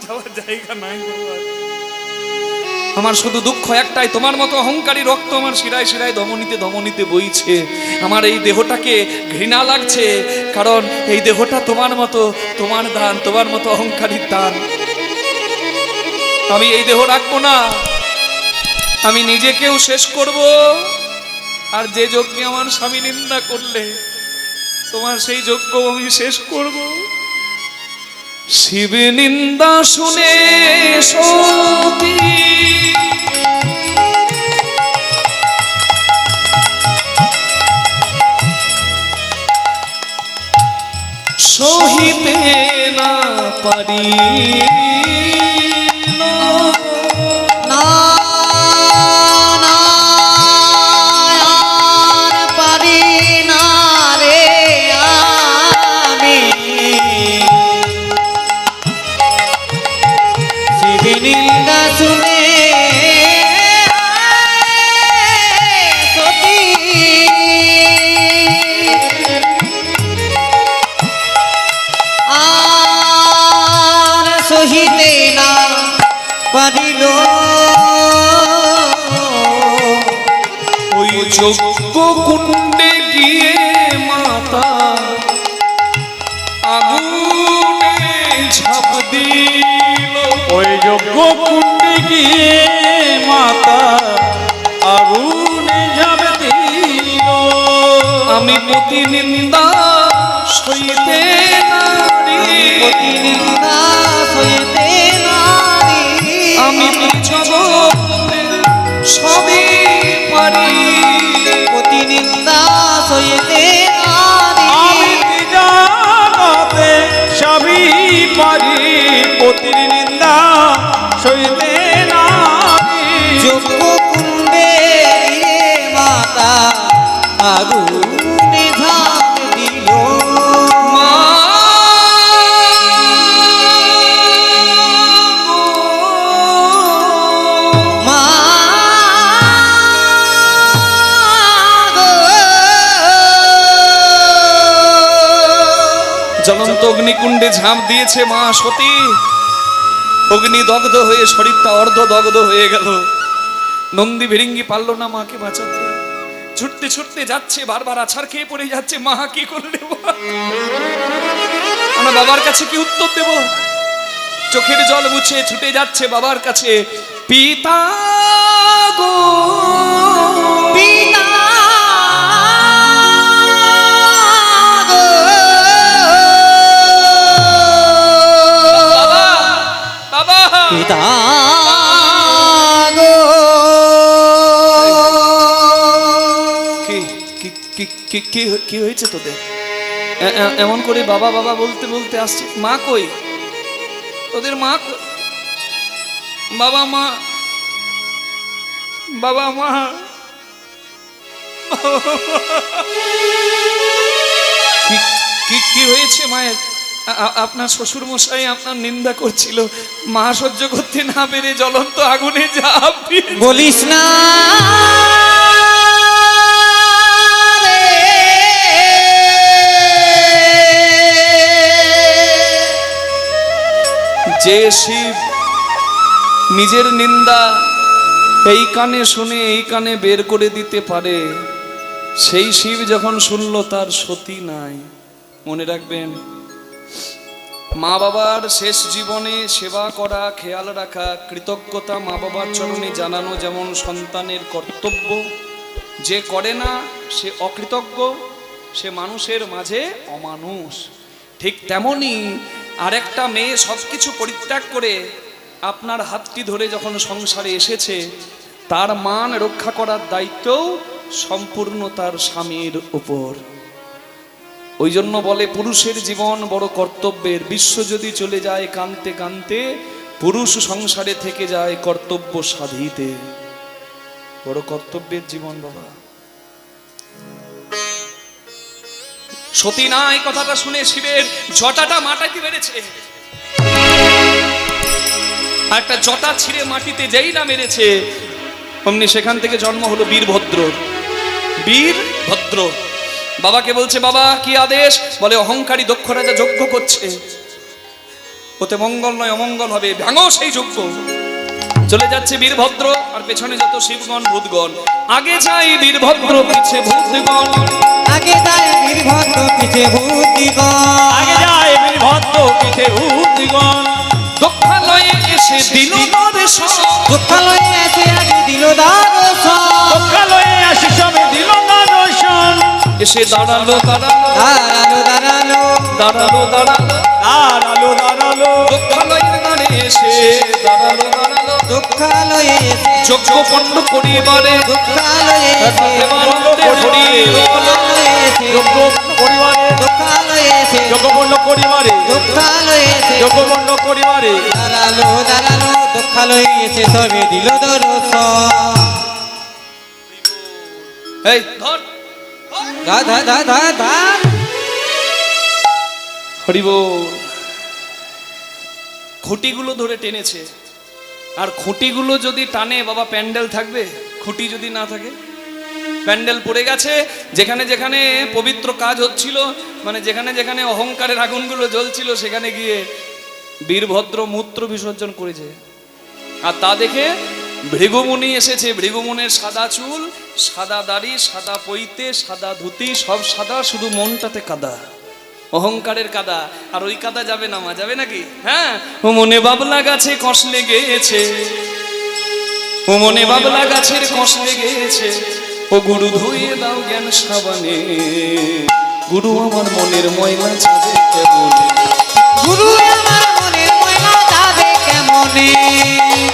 যাওয়ার জায়গা নাই। আমার শুধু দুঃখ একটাই, তোমার মতো অহংকারী রক্ত আমার শিরায় শিরায় ধমনীতে ধমনীতে বইছে। আমার এই দেহটাকে ঘৃণা লাগছে, কারণ এই দেহটা তোমার মতো, তোমার দান, তোমার মতো অহংকারীর দান। আমি এই দেহ রাখবো না, আমি নিজেকেও শেষ করব। আর যে যজ্ঞে আমার স্বামী নিন্দা করলে, তোমার সেই যজ্ঞ আমি শেষ করব। শিব নিন্দা শুনে সতী সহিতে না পারি, ওই যজ্ঞ কুণ্ডে গিয়ে মাতা আগুনে ঝাঁপ দিল। ওই যজ্ঞ কুণ্ডে গিয়ে মাতা আগুনে ঝাঁপ দিল। আমি পতি নিন্দা সইতে নারি, পতি নিন্দা সইতে নারি, আমি জগতে সবই পারি। পতি নিন্দা সইতে নারি, আমি জগতে সবই পারি। পতির নিন্দা সইতে নারি। যজ্ঞ কুণ্ডে মাতা আগুনে ঝাঁপ দিল। মা জ্বলন্ত অগ্নিকুণ্ডে ঝাঁপ দিয়েছে মা সতী। অগ্নি দগ্ধ হয়ে শরীরটা অর্ধ দগ্ধ হয়ে গেল। নন্দী ভিরিঙ্গি পারল না মাকে বাঁচাতে, ছুটতে ছুটতে যাচ্ছে, বারবার আছাড় খেয়ে পড়ে যাচ্ছে। মা কি করলে? আমরা বাবার কাছে কি উত্তর দেব? চোখের জল মুছে ছুটে যাচ্ছে বাবার কাছে। পিতা গো পিতা গো, বাবা পিতা গো। কি কি কি কি কি- কি হয়েছে তোদের? এমন করে বাবা বাবা বলতে বলতে আসছে। মা কই? তোদের মা কই? বাবা মা, বাবা মা। কি হয়েছে মায়ের? আপনার শ্বশুর মশাই আপনার নিন্দা করছিল, মা সহ্য করতে না পেরে জ্বলন্ত আগুনে ঝাঁপ দিয়ে। বলিস না যে শিব নিজের নিন্দা এই কানে শুনে এই কানে বের করে দিতে পারে, সেই শিব যখন শুনল তার সতী নাই। মনে রাখবেন, মা বাবার শেষ জীবনে সেবা করা, খেয়াল রাখা, কৃতজ্ঞতা মা বাবার চরণে জানানো যেমন সন্তানের কর্তব্য। যে করে না সে অকৃতজ্ঞ, সে মানুষের মাঝে অমানুষ। ঠিক তেমনি আরেকটা মেয়ে সবকিছু পরিত্যাগ করে আপনার হাতটি ধরে যখন সংসারে এসেছে, তার মান রক্ষা করার দায়িত্বও সম্পূর্ণ তার স্বামীর উপর। ওই জন্য বলে পুরুষের জীবন বড় কর্তব্যের। বিশ্ব যদি চলে যায় কানতে কানতে, পুরুষ সংসারে থেকে যায় কর্তব্য সাধিতে। বড় কর্তব্যের জীবন বাবা। সতী না এই কথাটা শুনে শিবের জটাটা মাটিতে মেরেছে। আর একটা জটা ছিঁড়ে মাটিতে যেই না মেরেছে, অমনি সেখান থেকে জন্ম হলো বীরভদ্র। বীরভদ্র বাবাকে বলছে, বাবা কি আদেশ? বলে, অহংকারী দক্ষ রাজা যজ্ঞ করছে, ওতে মঙ্গল নয় অমঙ্গল হবে, ভাঙো সেই যজ্ঞ। চলে যাচ্ছে বীরভদ্র, আর পেছনে যত শিবগণ ভূতগণ। আগে যাই বীরভদ্র, পিছে ভূতগণ। আগে যায় বীরভদ্র, পিছে ভূতিগণ। আগে যায় বীরভদ্র, পিছে ভূতিগণ। দক্ষালয়ে এসে দিল দর্শন, দুঃখালয়ে এসে আগে দিল দর্শন। সকালয়ে আসি সবে দিল না দর্শন। এসে দাঁড়ালো দাঁড়ালো দাঁড়ালো দাঁড়ালো দাঁড়ালো দাঁড়ালো, দাঁড়ালো দাঁড়ালো, দক্ষালয়ের দাঁড়ে এসে দাঁড়ালো দাঁড়ালো। দুঃখালয়ে এসে যজ্ঞ পণ্ড করিবারে দুঃখালয়ে এসে দেবানন্দে হরি দুঃখালয়ে এসে যজ্ঞ পরিবারে, দুঃখালয়ে এসে যজ্ঞপণ্ড করিবারে, দুঃখালয়ে এসে যজ্ঞপণ্ড করিবারে। দাঁড়ালো দাঁড়ালো, দুঃখালয়ে এসে সবে দিল দর্শন। এই ধর ধা ধা ধা ধা ধা। হরিবোল। খুঁটিগুলো ধরে টেনেছে, আর খুঁটিগুলো যদি টানে বাবা, প্যান্ডেল থাকবে? খুঁটি যদি না থাকে, প্যান্ডেল পড়ে গেছে। যেখানে যেখানে পবিত্র কাজ হচ্ছিল, মানে যেখানে যেখানে অহংকারের আগুনগুলো জ্বলছিল, সেখানে গিয়ে বীরভদ্র মূত্র বিসর্জন করেছে। আর তা দেখে ভৃগুমুনি এসেছে। ভৃগুমুনের সাদা চুল, সাদা দাড়ি, সাদা পৈতে, সাদা ধুতি, সব সাদা, শুধু মনটাতে কাদা, অহংকারের কাদা। আর ওই কাদা যাবে না মা, যাবে নাকি? হ্যাঁ, ও মনে বাবলা গাছে কষ লেগেছে, ও মনে বাবলা গাছের কষ লেগেছে, ও গুরু ধুইয়ে দাও জ্ঞান সাবানে, গুরু আমার মনের ময়লা যাবে কেমনে, গুরু আমার মনের ময়লা যাবে কেমনে,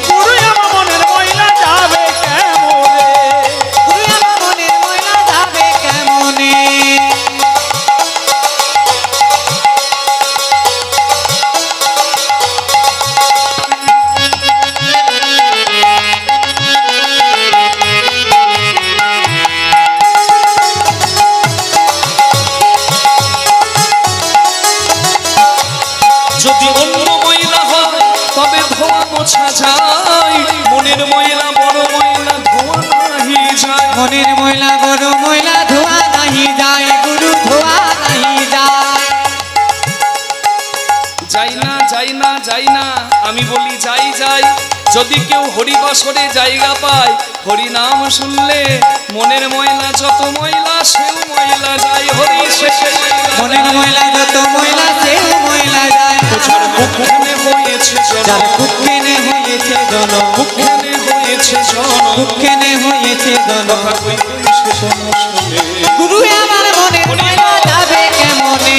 গুরু আমার মনের ময়লা যাবে কেমনে, গুরু আমার মনের ময়লা যাবে কেমনে। যদি অন্য ময়লা হয় তবে ধোয়া মোছা যায়, যদি কেউ হরিবাসরে জায়গা পায়, হরি নাম শুনলে মনের ময়লা যত ময়লা সেও ময়লা যায়। হরি শেষে মনের ময়লা যত ময়লা সেও ময়লা যায়। যার বুকখানে হয়েছে যার জনম, বুকখানে হয়েছে জনম, বুকখানে হয়েছে জনম, বুকখানে হয়েছে জনম। কথা কই কই সে শোনো শোনে। গুরু আমার মনের ময়লা যাবে কেমনে,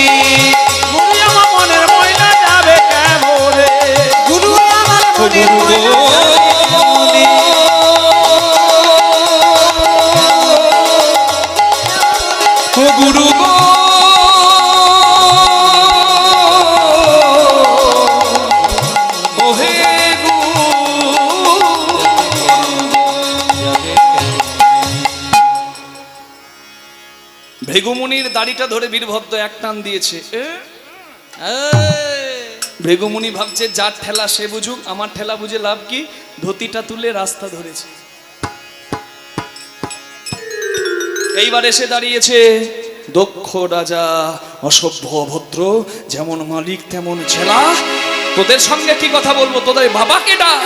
গুরু আমার মনের ময়লা যাবে কেমনে? গুরু আমার মনের ময়লা যাবে কেমনে। ও গুরু গো, ও হে ভৃগুমুনির দাড়িটা ধরে বীরভদ্র এক টান দিয়েছে। ভৃগুমুনি ভাবছে যার ঠেলা সে বুঝুক, আমার ঠেলা বুঝে লাভ কি? ধুতিটা তুলে রাস্তা ধরেছে। এইবার এসে দাঁড়িয়েছে দক্ষ রাজা, অসভ্য অভদ্র, যেমন মালিক তেমন ছেলা। তোদের সঙ্গে কি কথা বলবো, তোদের বাবাকে ডাক।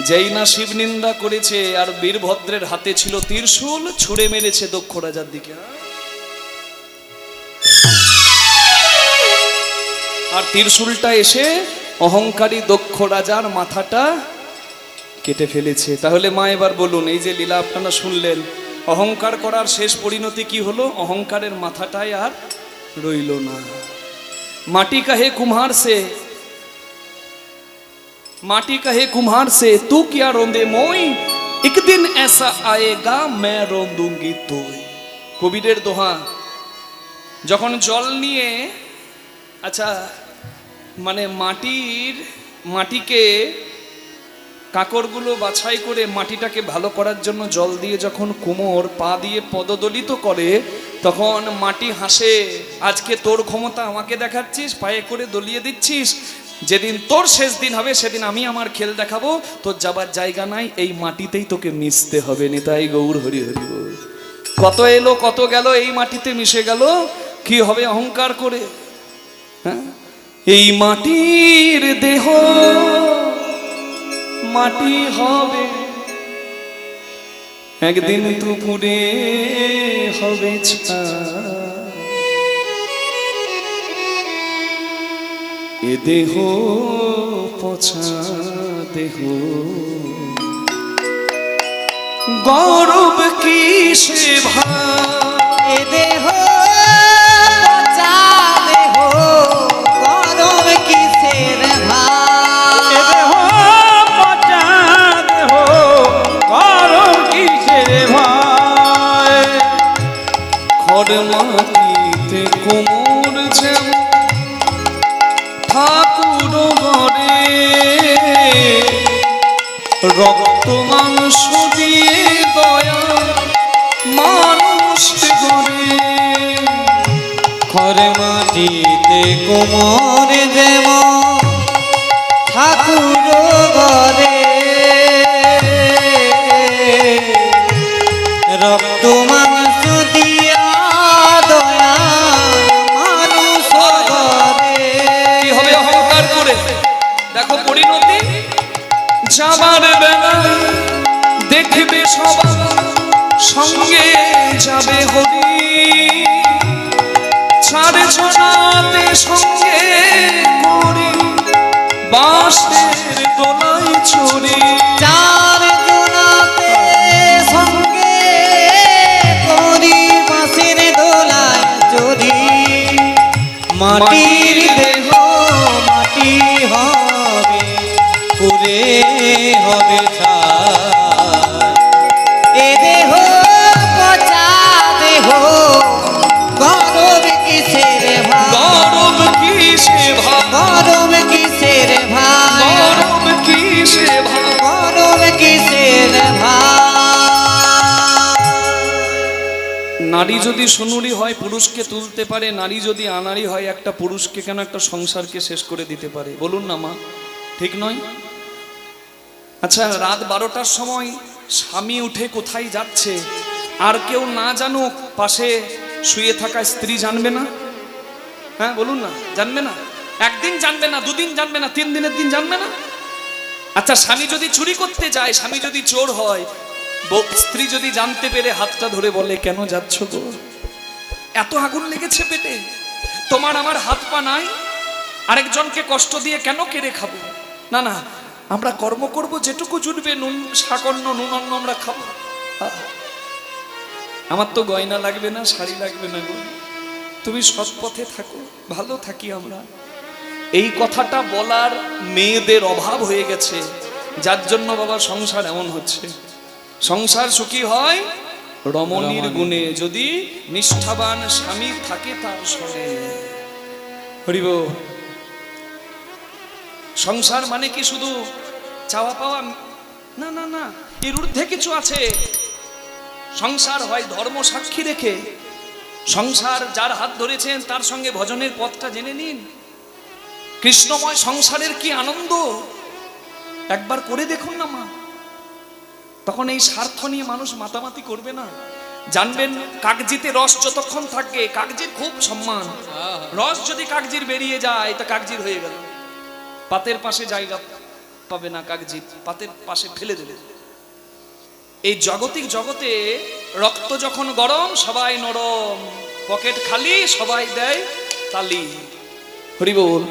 যেই না শিব নিন্দা করেছে আর বীরভদ্রের হাতে ছিল ত্রিশূল, ছুঁড়ে মেরেছে দক্ষ রাজার দিকে। আর ত্রিশূলটা এসে অহংকারী দক্ষ রাজার মাথাটা কেটে ফেলেছে। তাহলে মা এবার বলুন, এই যে লীলা আপনারা শুনলেন, অহংকার করার শেষ পরিণতি কি হলো? অহংকারের মাথাটাই আর রইল না। মাটি কাহে কুম্হার সে, माटी कहे कुम्हार से तू क्या रोंदे मोई, एक दिन ऐसा आएगा मैं रोंदूंगी तोय। কবিরের দোহা। যখন জল নিয়ে, আচ্ছা মানে মাটিকে কাকড়গুলো বাছাই করে মাটিটাকে ভালো করার জন্য জল দিয়ে যখন কুমোর পা দিয়ে পদদলিত করে, তখন মাটি হাসে, আজকে তোর ক্ষমতা আমাকে দেখাচ্ছিস, পায়ে করে দলিয়ে দিচ্ছিস, যেদিন তোর শেষ দিন হবে সেদিন আমি আমার খেল দেখাবো, তোর যাবার জায়গা নাই, এই মাটিতেই তোকে মিশতে হবে। নিতাই গৌর হরি হরি বল। কত এলো কত গেল, এই মাটিতে মিশে গেল, কি হবে অহংকার করে? হ্যাঁ, এই মাটির দেহ মাটি হবে, একদিন দুপুরে হবে এ দেহ পচা দেহ, গৌরব কি সে ভাই, এ দেহ পচা দেহ, গরম কিসের ভাই। এ দেহ পচা দেহ, গরম কিসের ভাই। খড় মাটিতে কোমর যেমন ঠাকুর ঘরে, রক্ত মাংস দিয়ে দয়া মানুষ গড়ে। খড় মাটিতে কোমর যেমন ঠাকুর ঘরে, রক্ত মাংস দিয়া দয়া মানুষ ঘরে। কি হবে অহংকার করে? দেখো পরিণতি, যাবার বেলা দেখবে সবার সঙ্গে যাবে হরি, চার জনাতে সঙ্গে করি বাঁশের দোলাই চড়ি। চার জনাতে সঙ্গে করি বাঁশের দোলায় চড়ি, মাটির দেহ মাটি হবে, পুরে হবে ছাই। এ দেহ পচা দেহ, গরম কিসের ভাই, গরব কি সে ভাব, গরম কিসের ভাই, গরব কি সে ভাব। গরম কিসের ভাই। নারী যদি সুনুরি হয় পুরুষকে তুলতে পারে, নারী যদি আনাড়ি হয় একটা পুরুষকে কেন একটা সংসারকে শেষ করে দিতে পারে? বলুন না মা, ঠিক নয়? আচ্ছা, রাত 12টার সময় স্বামী উঠে কোথায় যাচ্ছে আর কেউ না জানুক, পাশে শুয়ে থাকা স্ত্রী জানবে না? হ্যাঁ বলুন না, জানবে না? একদিন জানবে না, দুদিন জানবে না, 3 দিনের দিন জানবে না? আচ্ছা, স্বামী যদি চুরি করতে যায়, স্বামী যদি চোর হয়, স্ত্রী যদি জানতে পেরে হাতটা ধরে বলে, কেন যাচ্ছ গো, এত আগুন লেগেছে পেটে, তোমার আমার হাত পা নাই, আরেকজনকে কষ্ট দিয়ে কেন কেড়ে খাবো? না না, আমরা কর্ম করব, যেটুকু জুটবে নুন শাকন্ন নুন অন্ন আমরা খাবো। আমার তো গয়না লাগবে না, শাড়ি লাগবে না গো, তুমি সৎ পথে থাকো, ভালো থাকি আমরা। এই কথাটা বলার মেয়েদের অভাব হয়ে গেছে, যার জন্য বাবা সংসার এমন হচ্ছে। সংসার সুখী হয় রমণীর গুণে, যদি নিষ্ঠাবান স্বামী থাকে তার সঙ্গে। হরিব, সংসার মানে কি শুধু চাওয়া পাওয়া? না না না, এর ঊর্ধ্বে কিছু আছে। সংসার হয় ধর্ম সাক্ষী রেখে। সংসার যার হাত ধরেছেন তার সঙ্গে ভজনের পথটা জেনে নিন। কৃষ্ণময় সংসারের কি আনন্দ, একবার করে দেখুন না মা। তখন এই স্বার্থ নিয়ে মানুষ মাতামাতি করবে না। জানবেন, কাগজিতে রস যতক্ষণ থাকবে কাগজির খুব সম্মান। রস যদি কাগজির বেরিয়ে যায় তা কাগজির হয়ে গেল, পাতের পাশে জায়গা পাবে না, কাগজি পাতের পাশে ফেলে দেবে। এই জাগতিক জগতে রক্ত যখন গরম সবাই নরম, পকেট খালি সবাই দেয় তালি। হরি বল।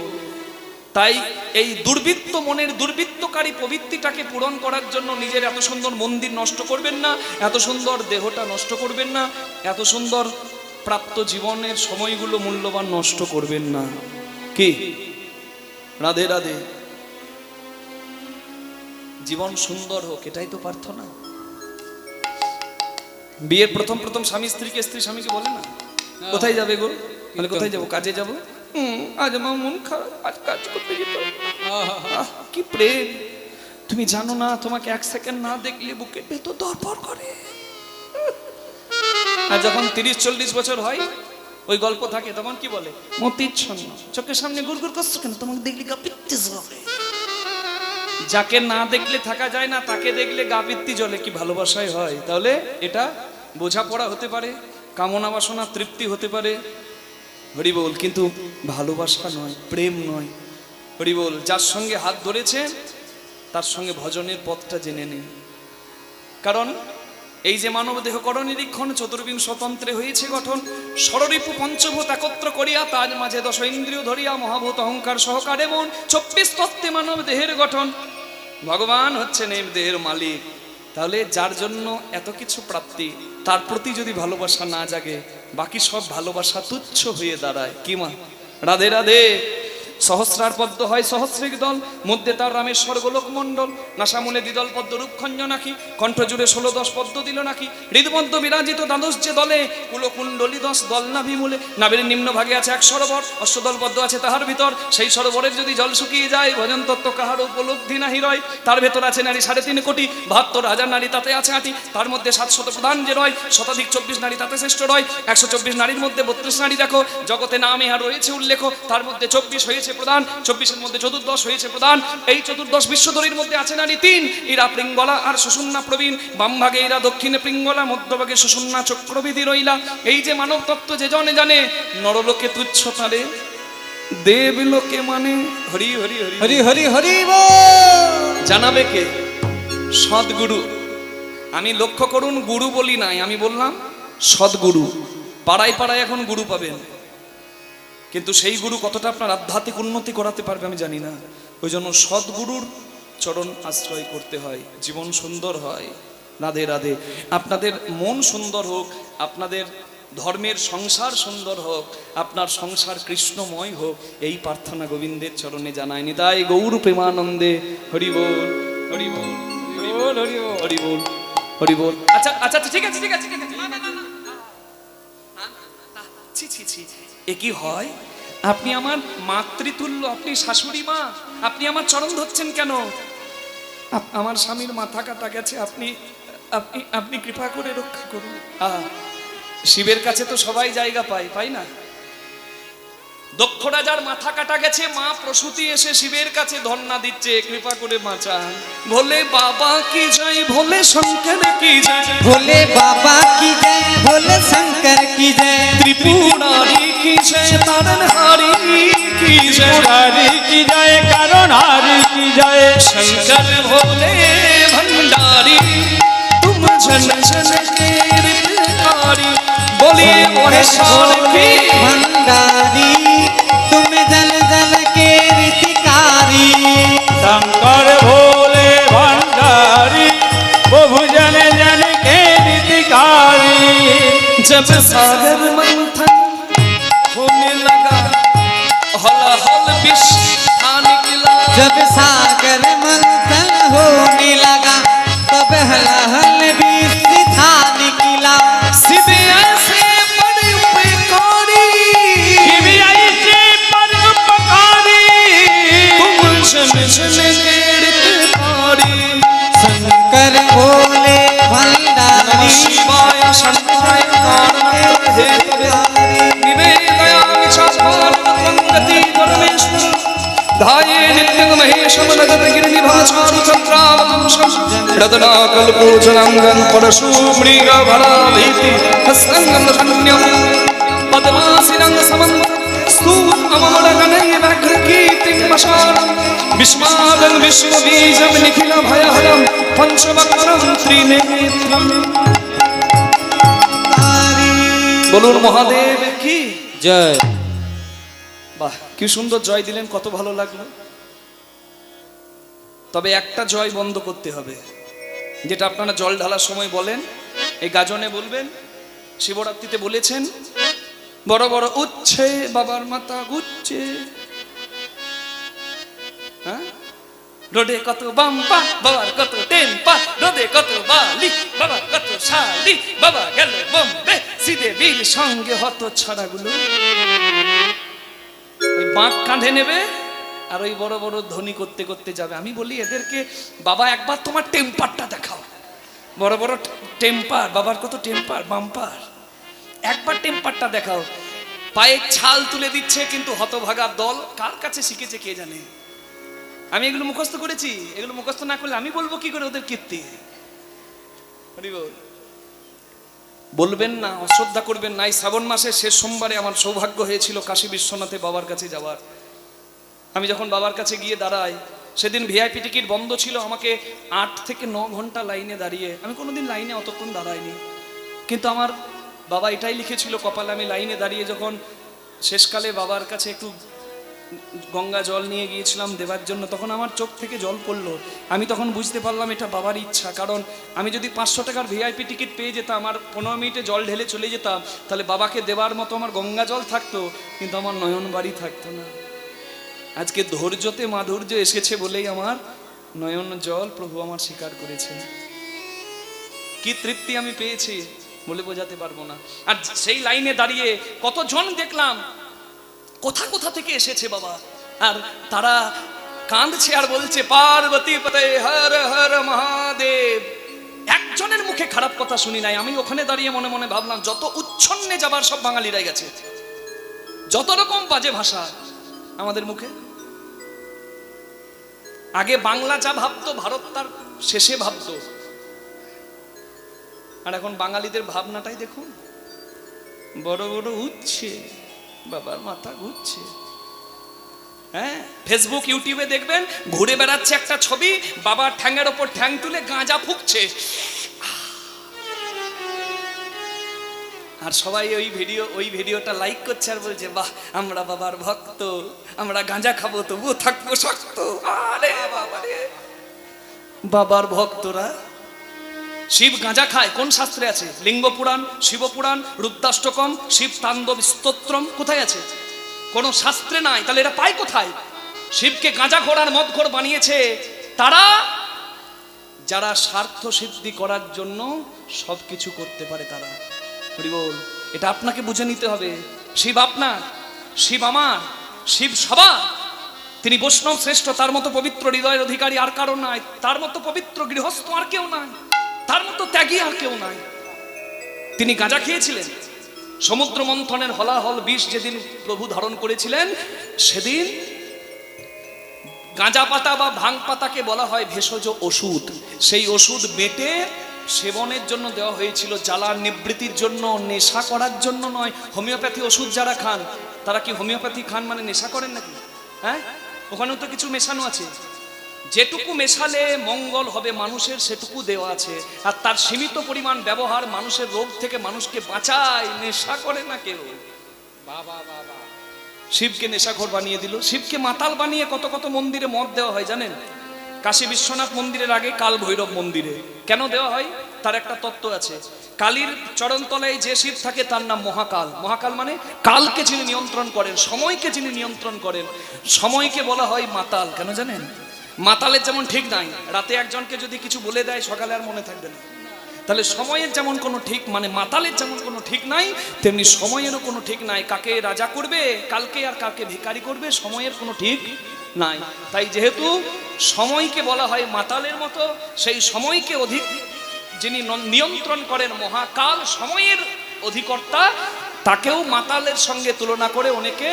তাই এই দুর্বৃত্ত মনের দুর্বৃত্তকারী প্রবৃত্তিটাকে পূরণ করার জন্য নিজের এত সুন্দর মন্দির নষ্ট করবেন না, এত সুন্দর দেহটা নষ্ট করবেন না, এত সুন্দর প্রাপ্ত জীবনের সময়গুলো মূল্যবান নষ্ট করবেন না। কি রাধে রাধে, জীবন সুন্দর হোক, এটাই তো প্রার্থনা। বিয়ের প্রথম প্রথম স্বামী স্ত্রীকে, স্ত্রী স্বামীকে বলে না, কোথায় যাবে গো, মানে কোথায় যাবো, কাজে যাবো, আজ আমার মন খারাপ, আজ কাজ করতে যেতে হবে। কি প্রেম! তুমি জানো না, তোমাকে এক সেকেন্ড না দেখলে বুকের ভেতর ধড়ফড় করে। আর যখন 30-40 বছর হয়, ওই গল্প থাকে, তখন কি বলে, মতির ছন্ন, চোখের সামনে গুড়গুড় করছো কেন, তোমাকে দেখলে গা পিত্তি জ্বলে। যাকে না দেখলে থাকা যায় না, তাকে দেখলে গা পিত্তি জ্বলে, কি ভালোবাসায় হয়? তাহলে এটা বোঝাপড়া হতে পারে, কামনা বাসনা তৃপ্তি হতে পারে, হরি বল, কিন্তু ভালোবাসা নয়, প্রেম নয়। হরি বল। যার সঙ্গে হাত ধরেছে তার সঙ্গে ভজনের পথটা জেনে নিন। কারণ এই যে মানব দেহ কর নিরীক্ষণ, চতুর্বিংশ তন্ত্রে হয়েছে গঠন, ষড়রিপু পঞ্চভূত একত্র করিয়া তার মাঝে দশ ইন্দ্রিয় ধরিয়া মহাভূত অহংকার সহকারে মন, 24 তত্ত্বে মানব দেহের গঠন। ভগবান হচ্ছেন এই দেহের মালিক। তাহলে যার জন্য এত কিছু প্রাপ্তি, তার প্রতি যদি ভালোবাসা না জাগে, বাকি সব ভালোবাসা তুচ্ছ হয়ে দাঁড়ায়। কি মা? রাধে রাধে। সহস্রার পদ্ম হয় সহস্রিক দল, মধ্যে তার রামেশ্বর গোলক মণ্ডল, নাসামূলে দ্বিদল পদ্ম রূপখঞ্জ নাকি, কণ্ঠ জুড়ে 16-10 পদ্ম দিল নাকি, হৃদপদ্ম বিরাজিত দ্বাদশ যে দলে, কুলকুণ্ডলী 10 দল নাভি মূলে, নাভির নিম্ন ভাগে আছে এক সরোবর, অষ্টদল পদ্ম আছে তাহার ভিতর, সেই সরোবরের যদি জল শুকিয়ে যায়, ভজন তত্ত্ব কাহার উপলব্ধি নাহি রয়। তার ভেতর আছে নারী 3.5 কোটি, 72,000 নারী তাতে আছে 8টি, তার মধ্যে 700 প্রধান যে রয়, শতাধিক 24 নারী তাতে শ্রেষ্ঠ রয়। 124 নারীর মধ্যে 32 নারী দেখো, জগতে নাম ইহার রয়েছে উল্লেখ, তার মধ্যে 24 হয়েছে প্রধান, 24-এর মধ্যে 14 হয়েছে প্রধান। এই 14 বিশ্বধরীর মধ্যে আছে নারী 3, এরা পিঙ্গলা আর সুষুম্না প্রবীণ, বাম ভাগে এরা দক্ষিণে পিঙ্গলা, মধ্যভাগে সুষুম্না চক্রবিধি রইলা। এই যে মানব তত্ত্ব যে জনে জানে, নরলোকে তুচ্ছ তারে, দেবলোকে মানে হরি হরি হরি হরি হরি হরি বল। জানাবে কে? সদ্গুরু। আমি লক্ষ্য করুন, গুরু বলি নাই, আমি বললাম সদ্গুরু। পাড়ায় পাড়ায় এখন গুরু পাবেন, কিন্তু সেই গুরু কতটা আপনার আধ্যাত্মিক উন্নতি করাতে পারবে আমি জানি না। ওই জন্য সদ্গুরুর চরণ আশ্রয় করতে হয়, জীবন সুন্দর হয়। রাধে রাধে। আপনাদের মন সুন্দর হোক, আপনাদের ধর্মের সংসার সুন্দর হোক, আপনার সংসার কৃষ্ণময় হোক, এই প্রার্থনা গোবিন্দের চরণে জানায়। নিতাই গৌর প্রেমানন্দে হরি বল হরি বল হরি বল হরি বল হরি বল হরি বল। আচ্ছা আচ্ছা, ঠিক আছে ঠিক আছে ঠিক আছে। না না না, ছি ছি ছি, এ কি হয়? আপনি আমার মাতৃতুল্য, আপনি শাশুড়ি মা, আপনি আমার চরণ ধরছেন কেন? আমার স্বামীর মাথা কাটা গেছে, আপনি আপনি আপনি কৃপা করে রক্ষা করুন। শিবের কাছে তো সবাই জায়গা পায়, পাই না? দক্ষ রাজার মাথা কাটা গেছে, মা প্রসূতি এসে শিবের কাছে ধর্ণা দিচ্ছে, কৃপা করে বাঁচান। ভোলে বাবা কি জয়, ভোলে শঙ্কর কি জয়, ভোলে বাবা কি জয়, ভোলে শঙ্কর কি জয়, ত্রিপুরারি কি জয়, তারণহারি কি জয়, की जय करुणारी की जय शंकर भोले भंडारी तुम जन जन के हितकारी बोलिए महेश्वर की भंडारी तुम जल जल के रीतिकारी शंकर भोले भंडारी प्रभु जन जन के हितकारी जब सागर मंथन होने लगा हलाहल विश्व था निकला जब सागर मंथन होने लगा तब हलहल विश्व था निकला सीधे ऐसे बड़े उपकारी से परोपकारी तुम जन जन के हितकारी शंकर भोले भंडारी शिवाय शंकराय कारणं विवेकयामि चात्मानं गति परमेश्वर धाये नित्यं महेशं नगरगिरिनिभाचारु चन्द्रावतंशं रत्नाकल्पोजनाङ्गं परशुमृगभराभीति हस्तङ्गं धन्यं पद्मासिनं समं स्तूमममलगणैः व्याघ्रकीर्तिं वशानं विस्मादं विश्वबीजं निखिलभयहरं पञ्चवक्त्रं त्रिनेत्रम् বলুন মহাদেব কি জয় বাহ কি সুন্দর জয় দিলেন কত ভালো লাগলো তবে একটা জয় বন্ধ করতে হবে যেটা আপনারা জল ঢালার সময় বলেন এই গাজনে বলবেন শিবরাত্রিতে বলেছেন বড় বড় উচ্ছে বাবার মাথা গুচ্ছে হ্যাঁ রোদে কত বাম্পা বাবার কত টেম্পা রোদে কত বালি বাবার কত শালি বাবা গেল বোম্বে সিদে বিল সঙ্গে হত ছড়াগুলো ওই বাঁক কাঁধে নেবে আর ওই বড় বড় ধ্বনি করতে করতে যাবে আমি বলি এদেরকে বাবা একবার তোমার টেম্পারটা দেখাও বড় বড় টেম্পার বাবার কত টেম্পার বাম্পার একবার টেম্পারটা দেখাও পায়ে ছাল তুলে দিচ্ছে কিন্তু হতভাগা দল কার কাছে শিখেছে কে জানে আমি এগুলো মুখস্থ করেছি এগুলো মুখস্থ না করলে আমি বলবো কি করে ওদের কীর্তি বলবেন না অশ্রদ্ধা করবেন না এই শ্রাবণ মাসের শেষ সোমবারে আমার সৌভাগ্য হয়েছিল কাশী বিশ্বনাথে বাবার কাছে যাওয়ার আমি যখন বাবার কাছে গিয়ে দাঁড়াই সেদিন ভিআইপি টিকিট বন্ধ ছিল আমাকে 8 থেকে 9 ঘন্টা লাইনে দাঁড়িয়ে আমি কোনোদিন লাইনে অতক্ষণ দাঁড়াইনি কিন্তু আমার বাবা এটাই লিখেছিল কপালে আমি লাইনে দাঁড়িয়ে যখন শেষকালে বাবার কাছে একটু গঙ্গা জল নিয়ে গিয়েছিলাম দেবার জন্য তখন আমার চোখ থেকে জল পড়লো আমি তখন বুঝতে পারলাম এটা বাবার ইচ্ছা কারণ আমি যদি 500 টাকার ভিআইপি টিকিট পেয়ে যেতাম আর 15 মিনিটে জল ঢেলে চলে যেতাম তাহলে বাবাকে দেবার মতো আমার গঙ্গা জল থাকতো কিন্তু আমার নয়ন বাড়ি থাকতো না আজকে ধৈর্যতে মাধুর্য এসেছে বলেই আমার নয়ন জল প্রভু আমার স্বীকার করেছে কি তৃপ্তি আমি পেয়েছি বলে বোঝাতে পারবো না আর সেই লাইনে দাঁড়িয়ে কতজন দেখলাম কোথা কোথা থেকে এসেছে বাবা আর তারা কাঁদছে আর বলছে পার্বতী পতে হর হর মহাদেব একজনের মুখে খারাপ কথা শুনি নাই আমি ওখানে দাঁড়িয়ে মনে মনে ভাবলাম যত উচ্ছন্নে যাবার সব বাঙালিরাই গেছে যত রকম বাজে ভাষা আমাদের মুখে আগে বাংলা যা ভাবতো ভারত তার শেষে ভাবতো আর এখন বাঙালিদের ভাবনাটাই দেখুন বড় বড় উচ্ছে বাবার মাথা ঘুরছে হ্যাঁ ফেসবুক ইউটিউবে দেখবেন ঘুরে বেড়াচ্ছে একটা ছবি বাবার ঠ্যাঙের ওপর ঠ্যাং তুলে গাঁজা ফুঁকছে আর সবাই ওই ভিডিওটা লাইক করছে আর বলছে বাহ আমরা বাবার ভক্ত আমরা গাঁজা খাবো তবুও থাকবো শক্ত আরে বাবারে বাবার ভক্তরা শিব গাঁজা খায় কোন শাস্ত্রে আছে লিঙ্গ পুরাণ শিব পুরাণ রুদ্রাষ্টকম শিব তাণ্ডব স্তোত্রম কোথায় আছে কোন শাস্ত্রে নাই তাহলে এটা পায় কোথায় শিবকে গাঁজা ঘোড়ার মদ ঘোর বানিয়েছে তারা যারা স্বার্থ সিদ্ধি করার জন্য সবকিছু করতে পারে তারা হরি বল এটা আপনাকে বুঝে নিতে হবে শিব আপনার শিব আমার শিব সবার তিনি বৈষ্ণব শ্রেষ্ঠ তার মতো পবিত্র হৃদয়ের অধিকারী আর কারো নাই তার মতো পবিত্র গৃহস্থ আর কেউ নাই তার মতো ত্যাগী আর কেউ নাই তিনি গাঁজা খেয়েছিলেন সমুদ্র মন্থনের হলাহল বিষ যেদিন প্রভু ধারণ করেছিলেন সেদিন গাঁজা পাতা বা ভাং পাতাকে বলা হয় ভেষজ ওষুধ সেই ওষুধ বেটে সেবনের জন্য দেওয়া হয়েছিল জ্বালার নিবৃত্তির জন্য নেশা করার জন্য নয় হোমিওপ্যাথি ওষুধ যারা খান তারা কি হোমিওপ্যাথি খান মানে নেশা করেন নাকি হ্যাঁ ওখানেও তো কিছু মেশানো আছে। যেটুকু মেশালে মঙ্গল হবে মানুষের সেটুকু দেওয়া আছে, আর তার সীমিত পরিমাণ ব্যবহার মানুষের রোগ থেকে মানুষকে বাঁচায়। নেশা করে না কেউ। শিবকে নেশাখোর বানিয়ে দিল, শিবকে মাতাল বানিয়ে কত কত মন্দিরে মদ দেওয়া হয় জানেন? কাশী বিশ্বনাথ মন্দিরের আগে কাল ভৈরব মন্দিরে কেন দেওয়া হয়? তার একটা তত্ত্ব আছে। কালীর চরণতলায় যে শিব থাকে তার নাম মহাকাল। মহাকাল মানে কালকে যিনি নিয়ন্ত্রণ করেন, সময়কে যিনি নিয়ন্ত্রণ করেন। সময়কে বলা হয় মাতাল। কেন জানেন? মাতালের যেমন ঠিক নাই, রাতে একজনকে যদি কিছু বলে দেয় সকালে আর মনে থাকবে না। তাহলে সময়ের যেমন কোনো ঠিক, মানে মাতালের যেমন কোনো ঠিক নাই, তেমনি সময়েরও কোনো ঠিক নাই। কাকে রাজা করবে কালকে আর কাকে ভিখারি করবে সময়ের কোনো ঠিক নাই। তাই যেহেতু সময়কে বলা হয় মাতালের মতো, সেই সময়কে যিনি নিয়ন্ত্রণ করেন মহাকাল, সময়ের অধিকর্তা, তাকেও মাতালের সঙ্গে তুলনা করে অনেকে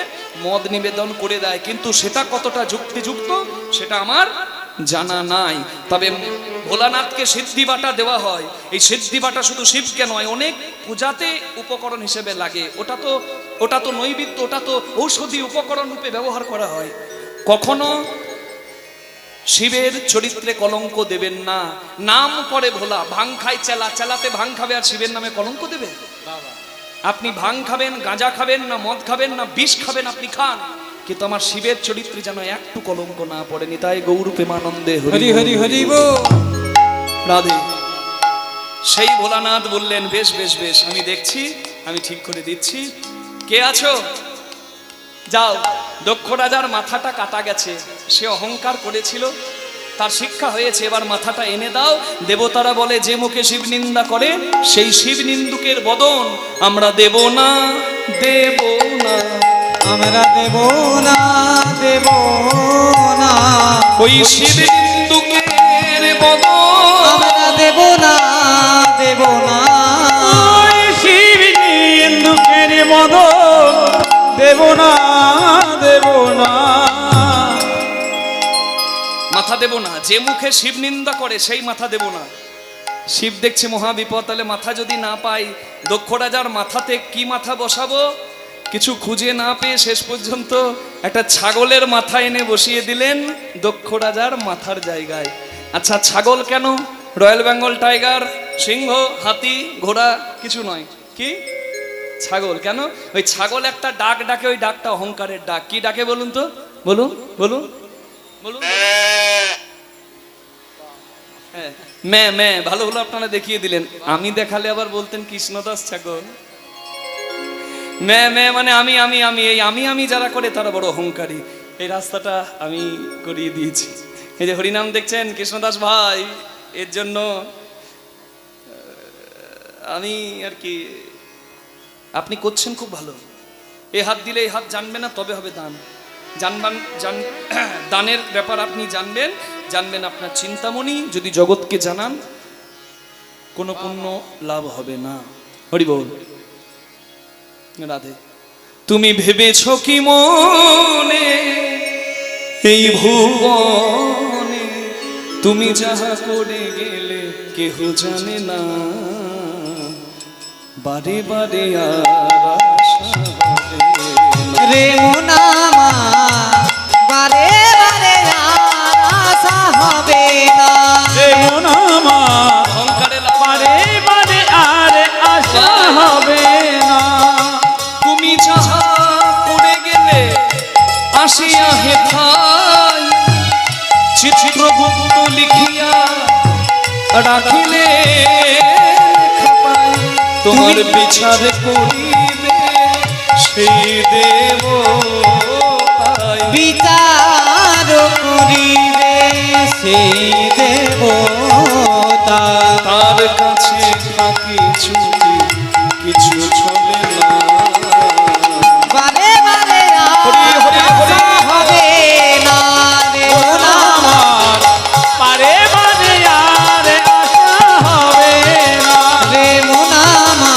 মদ নিবেদন করে দেয়। কিন্তু সেটা কতটা যুক্তিযুক্ত সেটা আমার জানা নাই। তবে ভোলানাথকে সিদ্ধি বাটা দেওয়া হয়। এই সিদ্ধি বাটা শুধু শিবকে নয়, অনেক পূজাতে উপকরণ হিসেবে লাগে। ওটা তো নৈবেদ্য, ওটা তো ঔষধি উপকরণ রূপে ব্যবহার করা হয়। কখনো শিবের চরিত্রে কলঙ্ক দেবেন না। নাম করে ভোলা, ভাং খায় চেলা, চেলাতে ভাং খাবে আর শিবের নামে কলঙ্ক দেবে? আপনি ভাং খাবেন, গাঁজা খাবেন, না মদ খাবেন, না বিষ খাবেন, আপনি খান, কিন্তু আমার শিবের চরিত্রে যেন একটু কলঙ্ক না পড়েনি। তাই গৌর প্রেমানন্দে হরি হরি হরি রাধে। সেই ভোলানাথ বললেন, বেশ বেশ বেশ, আমি দেখছি, আমি ঠিক করে দিচ্ছি। কে আছো? যাও, দক্ষ রাজার মাথাটা কাটা গেছে, সে অহংকার করেছিল, তার শিক্ষা হয়েছে, এবার মাথাটা এনে দাও। দেবতারা বলে, যে মুখে শিব নিন্দা করে সেই শিব নিন্দুকের বদন আমরা দেব না, দেব না, আমরা দেব না, দেব না, ওই শিব নিন্দুকের বদন আমরা দেব না, দেব না, ওই শিব নিন্দুকের বদন দেব না, দেব না। মাথা দেব না। যে মুখে শিব নিন্দা করে সেই মাথা দেব না। শিব দেখছে মহাবিপদ, তাহলে মাথা যদি না পাই, দক্ষ রাজার মাথাতে কি মাথা বসাবো কিছু খুঁজে না পেয়ে শেষ পর্যন্ত একটা ছাগলের মাথা এনে বসিয়ে দিলেন দক্ষ রাজার মাথার জায়গায়। আচ্ছা, ছাগল কেন? রয়্যাল বেঙ্গল টাইগার, সিংহ, হাতি, ঘোড়া কিছু নয়, কি ছাগল। কেন? ওই ছাগল একটা ডাক ডাকে, ওই ডাকটা অহংকারের ডাক। কি ডাকে বলুন তো? বলুন বলুন বলুন। হ্যাঁ, ম্যা ম্যা। ভালো হলো আপনারা দেখিয়ে দিলেন, আমি দেখালে আবার বলতেন কৃষ্ণদাস ছাগল। ম্যা ম্যা মানে আমি আমি আমি। এই আমি যারা করে তারা বড় অহংকারী। এই রাস্তাটা আমি করিয়ে দিয়েছি। এই যে হরিনাম দেখছেন কৃষ্ণদাস ভাই, এর জন্য আমি আর কি, আপনি করছেন খুব ভালো। এ হাত দিলে এই হাত জানবে না, তবে হবে দান। দানের ব্যাপার আপনি জানবেন আপনার চিন্তামণি যদি জগৎকে জানান কোনো পুণ্য লাভ হবে না। হরি বল। রাধে। তুমি ভেবেছ কি মনে এই ভুবনে তুমি যাহা করে গেলে কেহ জানে না, বারে বারে আর আশা হবে না। রে মুনামা বারে বারে আর আশা হবে না, রে মন আমার অহংকারে বারে বারে আর আশা হবে না। তুমি যাহা করে গেলে আসিয়া হেথায় চিত্রগুপ্ত লিখিয়া রাখিলে খাপায়, তোমার বিচার করিবে সেই দেব বিচার করিবে সেই দেবতা, তার কাছে থাকি ছুটি কিছু চলে না। বারে বারে হরি হরি হরি। আশা হবে না, রে মুনামা বারে বারে আর আশা হবে না। রে মুনামা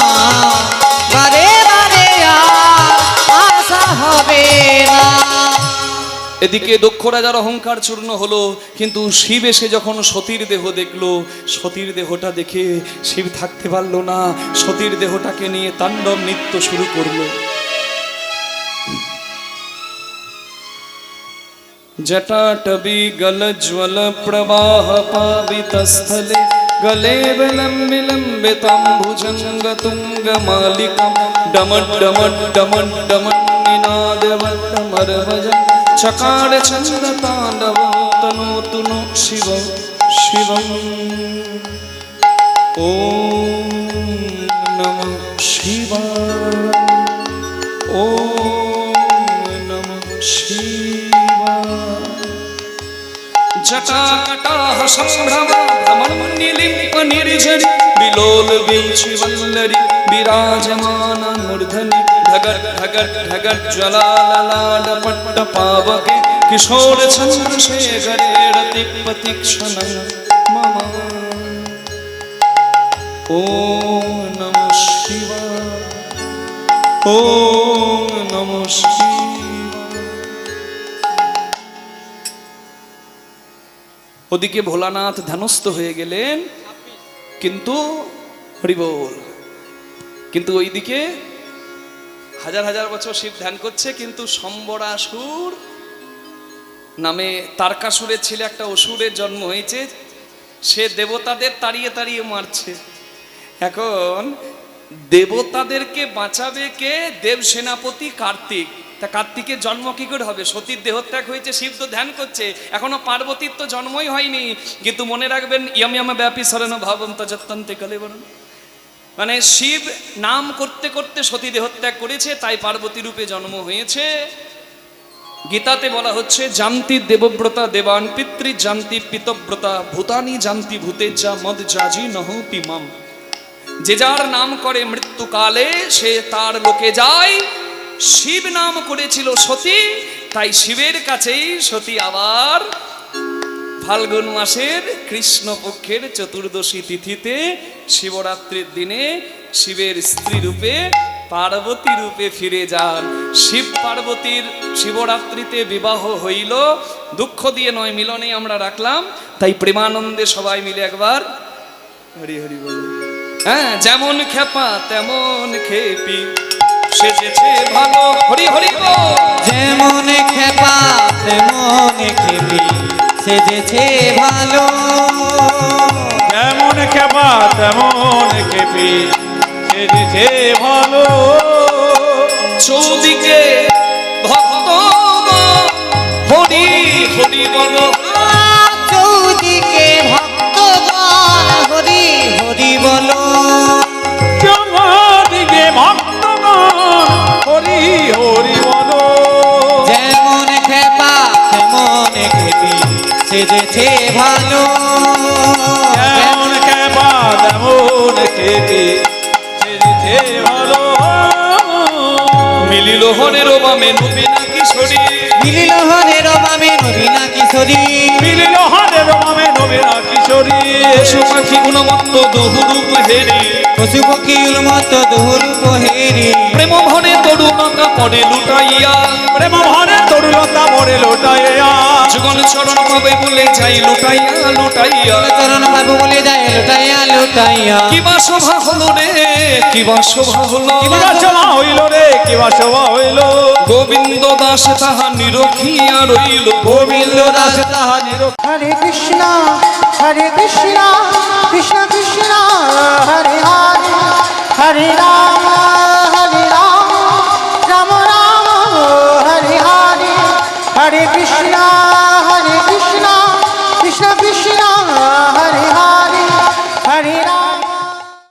বারে বারে আর আশা হবে না। এদিকে দক্ষ রাজার অহংকার চূর্ণ হলো, কিন্তু শিব এসে যখন সতীর দেহ দেখলো, সতীর দেহটা দেখে শিব থাকতে পারলো না, সতীর দেহটাকে নিয়ে তাণ্ডব নৃত্য শুরু করলো। जटाटवी गलज्वल प्रवाह पावितस्थले गले विलम्बितं भुजङ्गतुङ्गमालिकं डमड्डमड्डमड्डमन्निनादवट्टमर्वजं चकार चन्द्रताण्डवं तनोतु नो शिवं शिवम् ॐ नमः शिवाय ॐ नमः शिवाय जटाकटाह सम्भ्रमा भ्रमन्निलिम्प निर्झरि विलोल वीचिवल्लरि विराजमाना मूर्धनि ढगड् ढगड् ढगड् ज्वलाललाडपट्ट पावके किशोर चन्द्रशेखरे रतिपतिक्षणं मम ॐ नमः शिवाय ॐ नमः शिवाय। ওদিকে ভোলানাথ ধ্যানস্থ হয়ে গেলেন, কিন্তু হরিবোল, কিন্তু ওইদিকে হাজার হাজার বছর শিব ধ্যান করছে, কিন্তু সম্বরাসুর নামে তারকাসুরের ছেলে একটা অসুরের জন্ম হয়েছে, সে দেবতাদের তাড়িয়ে তাড়িয়ে মারছে। এখন দেবতাদেরকে বাঁচাবে কে? দেব সেনাপতি কার্তিক। তা কার্তিকের জন্ম কি করে হবে? সতীর দেহত্যাগ হয়েছে, শিব তো ধ্যান করছে, এখনো পার্বতীর তো জন্মই হয়নি। কিন্তু মনে রাখবেন, ইয়ম ইয়ম ব্যাপী শরণ ভাবম তজত্তন্তে কলেবরণ, মানে শিব নাম করতে করতে সতী দেহত্যাগ করেছে, তাই পার্বতী রূপে জন্ম হয়েছে। গীতাতে বলা হচ্ছে, জান্তি দেবব্রতা দেবান পিতৃ জান্তি পিতব্রতা ভূতানি জান্তি ভূতেজ্জা মদ জাজি নহ পিমাম। যে যার নাম করে মৃত্যুকালে সে তার লোকে যায়। শিব নাম করেছিল সতী, তাই শিবের কাছেই সতী আবার ফাল্গুন মাসের কৃষ্ণপক্ষের চতুর্দশী তিথিতে শিবরাত্রির দিনে শিবের স্ত্রী রূপে পার্বতী রূপে ফিরে যান। শিব পার্বতীর শিবরাত্রিতে বিবাহ হইল, দুঃখ দিয়ে নয়, মিলনে আমরা রাখলাম। তাই প্রেমানন্দে সবাই মিলে একবার হরি হরি বলো। হ্যাঁ, যেমন খেপা তেমন খেপি সেজেছে ভালো, হরি হরি বল। যেমন খেপা তেমন খেপি সেজেছে ভালো, যেমন খেপা তেমন খেপি সেজেছে ভালো। চৌদিকে ভক্ত হরি হরি বলো, চৌদিকে ভক্তগণ হরি হরি বলো। চৌদিকে ভক্তগণ হরি হরি বলো। যেমন খেপা তেমন খেপি সেজেছে ভালো, যেমন খেপা তেমন খেপি সেজেছে ভালো। মিলিল হরের বামে নবীনা কিশোরী, মিলিল হরের বামে নবীনা কিশোরী, মিলিল হরের বামে নবীনা কিশোরী। পশু পাখি গুণমত্ত দুহুরূপ হেরি, পশু পক্ষী উন্মত্ত দুহুরূপ হেরি। প্রেম ভরে তরুণতা পরে লুটাইয়া, প্রেম ভরে তরুলতা মরে লোটাইয়া। যুগল চরণ পাবে বলে যাই লুটাইয়া লুটাইয়া। চরণ পাবো বলে যায় লুটাইয়া লুটাইয়া। কিবা শোভা হলো রে, কিবা শোভা হলো, কিবা শোভা হইল রে, কিবা শোভা হইল। গোবিন্দ দাস তাহা নিরখিয়া রইল, গোবিন্দ দাস তাহা নিরখ। हरे कृष्णा कृष्ण कृष्ण हरे हरे हरे राम राम राम हरे हरे हरे कृष्णा